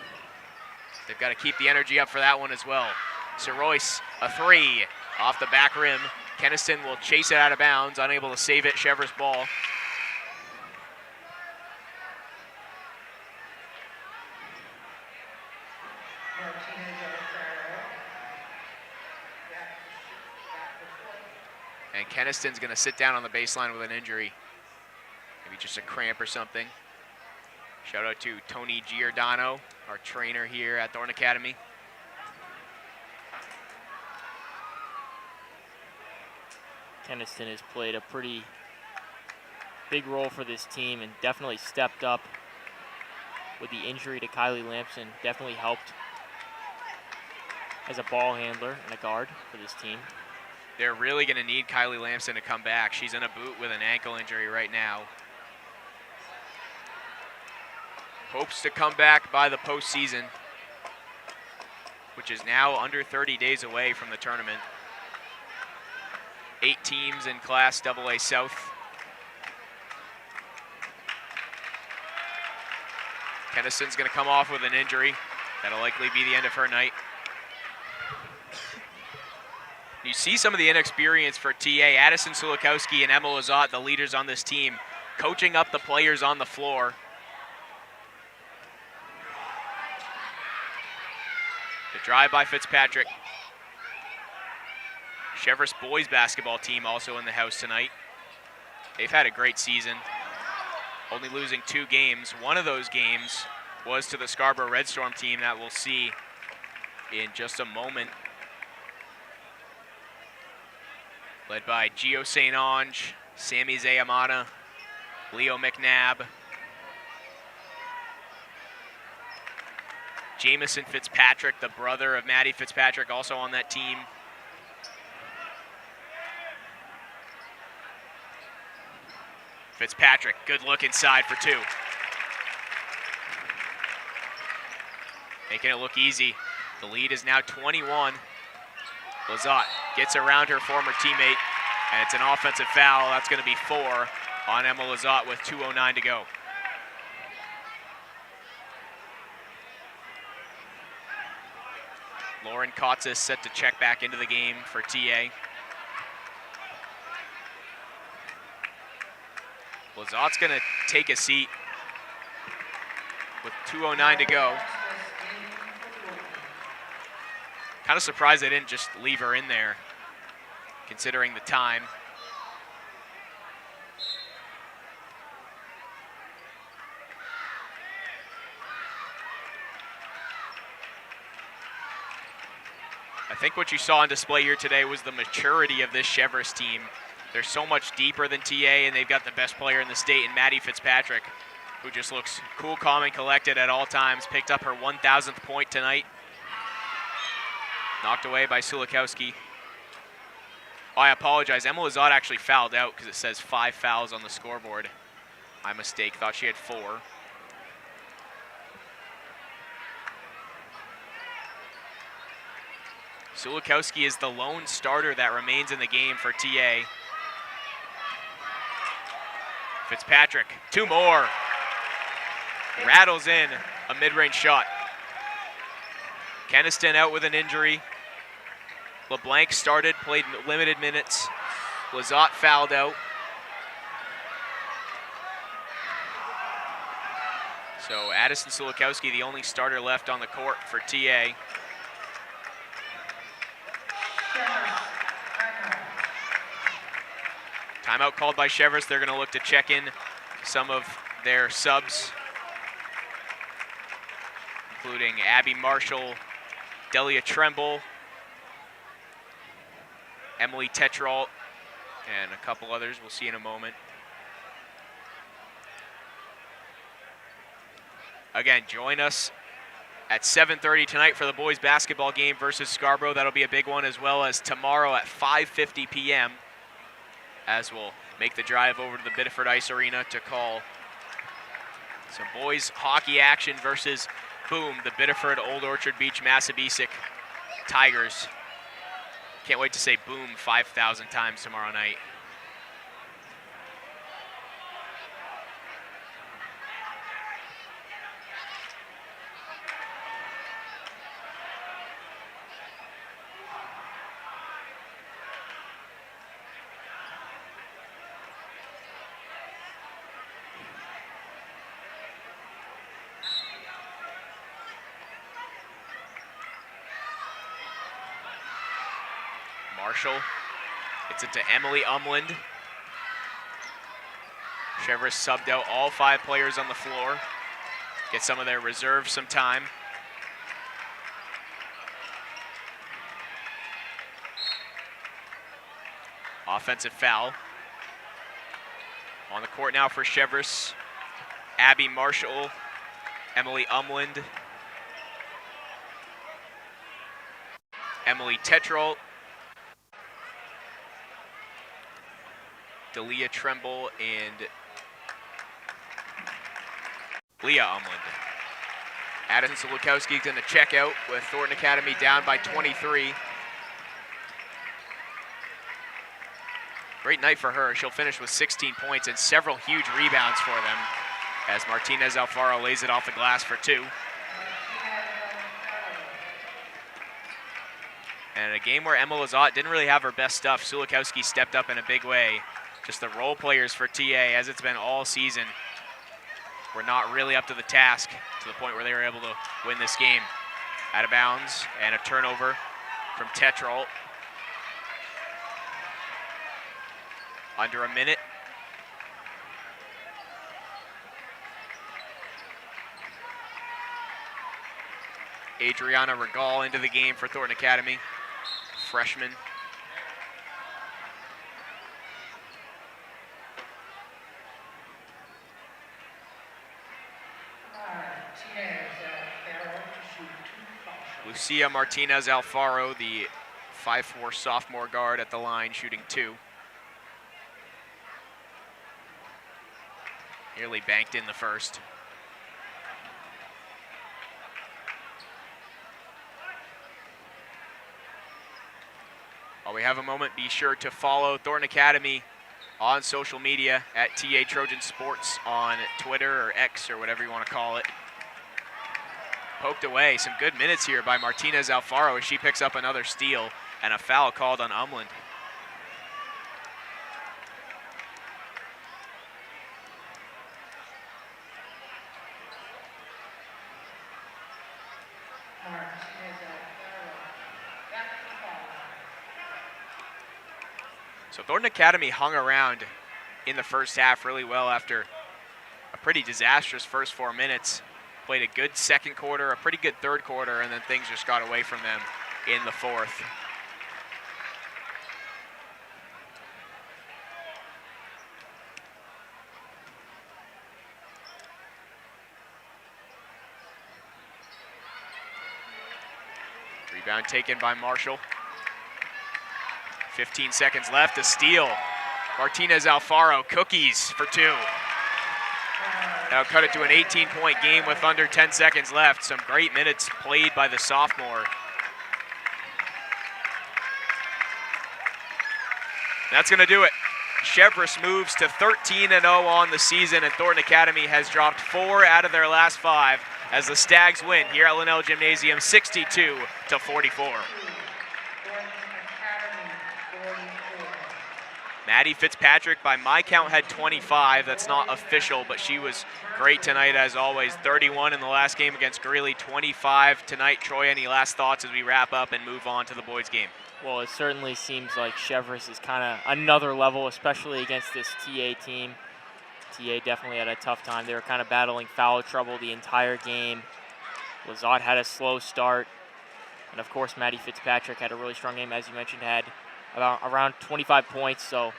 They've got to keep the energy up for that one as well. Royce, a 3 off the back rim. Keniston will chase it out of bounds, unable to save it. Cheverus ball. And Keniston's going to sit down on the baseline with an injury. Maybe just a cramp or something. Shout out to Tony Giordano, our trainer here at Thorne Academy. Keniston has played a pretty big role for this team and definitely stepped up with the injury to Kylie Lampson. Definitely helped as a ball handler and a guard for this team. They're really going to need Kylie Lampson to come back. She's in a boot with an ankle injury right now. Hopes to come back by the postseason, which is now under 30 days away from the tournament. 8 teams in Class AA South. Keniston's going to come off with an injury. That'll likely be the end of her night. You see some of the inexperience for TA. Addison Sulikowski and Emma Lazat, the leaders on this team, coaching up the players on the floor. The drive by Fitzpatrick. Cheverus boys basketball team also in the house tonight. They've had a great season, only losing 2 games. One of those games was to the Scarborough Red Storm team that we'll see in just a moment. Led by Gio St. Ange, Sammy Zayamana, Leo McNabb, Jamison Fitzpatrick, the brother of Maddie Fitzpatrick, also on that team. Fitzpatrick, good look inside for 2. Making it look easy. The lead is now 21. Lazat gets around her former teammate, and it's an offensive foul. That's going to be 4 on Emma Lazat with 2:09 to go. Lauren Kotz is set to check back into the game for TA. Lazat's going to take a seat with 2:09 to go. Kind of surprised they didn't just leave her in there, considering the time. I think what you saw on display here today was the maturity of this Cheverus team. They're so much deeper than TA, and they've got the best player in the state in Maddie Fitzpatrick, who just looks cool, calm, and collected at all times. Picked up her 1,000th point tonight. Knocked away by Sulikowski. Oh, I apologize. Emma Lazat actually fouled out because it says 5 fouls on the scoreboard. My mistake. Thought she had 4. Sulikowski is the lone starter that remains in the game for TA. Fitzpatrick, 2 more. Rattles in a mid-range shot. Keniston out with an injury. LeBlanc started, played limited minutes. Lazat fouled out. So Addison Sulikowski, the only starter left on the court for TA. Timeout called by Cheverus. They're going to look to check in some of their subs, including Abby Marshall, Delia Tremble, Emily Tetrault, and a couple others we'll see in a moment. Again, join us at 7:30 tonight for the boys basketball game versus Scarborough. That'll be a big one, as well as tomorrow at 5:50 p.m. as we'll make the drive over to the Biddeford Ice Arena to call some boys hockey action versus Boom, the Biddeford Old Orchard Beach Massabesic Tigers. Can't wait to say Boom 5,000 times tomorrow night. Marshall gets it to Emily Umland. Cheverus subbed out all 5 players on the floor. Get some of their reserves some time. Offensive foul. On the court now for Cheverus. Abby Marshall, Emily Umland, Emily Tetrault, Delia Tremble, and Leah Umland. Addison Sulikowski going to check out with Thornton Academy down by 23. Great night for her. She'll finish with 16 points and several huge rebounds for them as Martinez Alfaro lays it off the glass for 2. And a game where Emma Lazat didn't really have her best stuff, Sulikowski stepped up in a big way. Just the role players for TA, as it's been all season, were not really up to the task to the point where they were able to win this game. Out of bounds and a turnover from Tetrault. Under a minute. Adriana Regal into the game for Thornton Academy, freshman. Lucia Martinez Alfaro, the 5'4" sophomore guard at the line, shooting 2. Nearly banked in the first. While we have a moment, be sure to follow Thornton Academy on social media at TA Trojan Sports on Twitter or X or whatever you want to call it. Poked away, some good minutes here by Martinez Alfaro as she picks up another steal and a foul called on Umland. So Thornton Academy hung around in the first half really well after a pretty disastrous first 4 minutes. Played a good second quarter, a pretty good third quarter, and then things just got away from them in the fourth. Rebound taken by Marshall. 15 seconds left, a steal. Martinez Alfaro, cookies for 2. Now cut it to an 18-point game with under 10 seconds left. Some great minutes played by the sophomore. That's going to do it. Cheverus moves to 13-0 on the season, and Thornton Academy has dropped 4 out of their last 5 as the Stags win here at Linnell Gymnasium 62-44. Maddie Fitzpatrick, by my count, had 25. That's not official, but she was great tonight as always. 31 in the last game against Greeley, 25 tonight. Troy, any last thoughts as we wrap up and move on to the boys' game? Well, it certainly seems like Cheverus is kind of another level, especially against this TA team. TA definitely had a tough time. They were kind of battling foul trouble the entire game. Lazat had a slow start. And of course, Maddie Fitzpatrick had a really strong game, as you mentioned, had around 25 points. So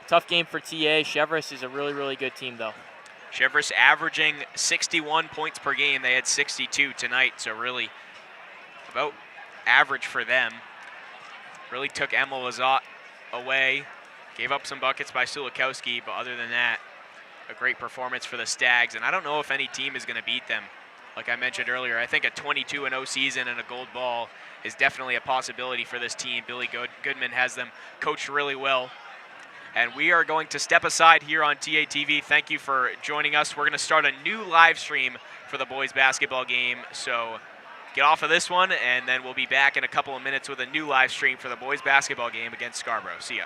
tough game for TA. Cheverus is a really, really good team, though. Cheverus averaging 61 points per game. They had 62 tonight, so really about average for them. Really took Emma Lazat away. Gave up some buckets by Sulikowski, but other than that, a great performance for the Stags. And I don't know if any team is going to beat them. Like I mentioned earlier, I think a 22-0 season and a gold ball is definitely a possibility for this team. Billy Goodman has them coached really well. And we are going to step aside here on TA TV. Thank you for joining us. We're going to start a new live stream for the boys basketball game. So get off of this one, and then we'll be back in a couple of minutes with a new live stream for the boys basketball game against Scarborough. See ya.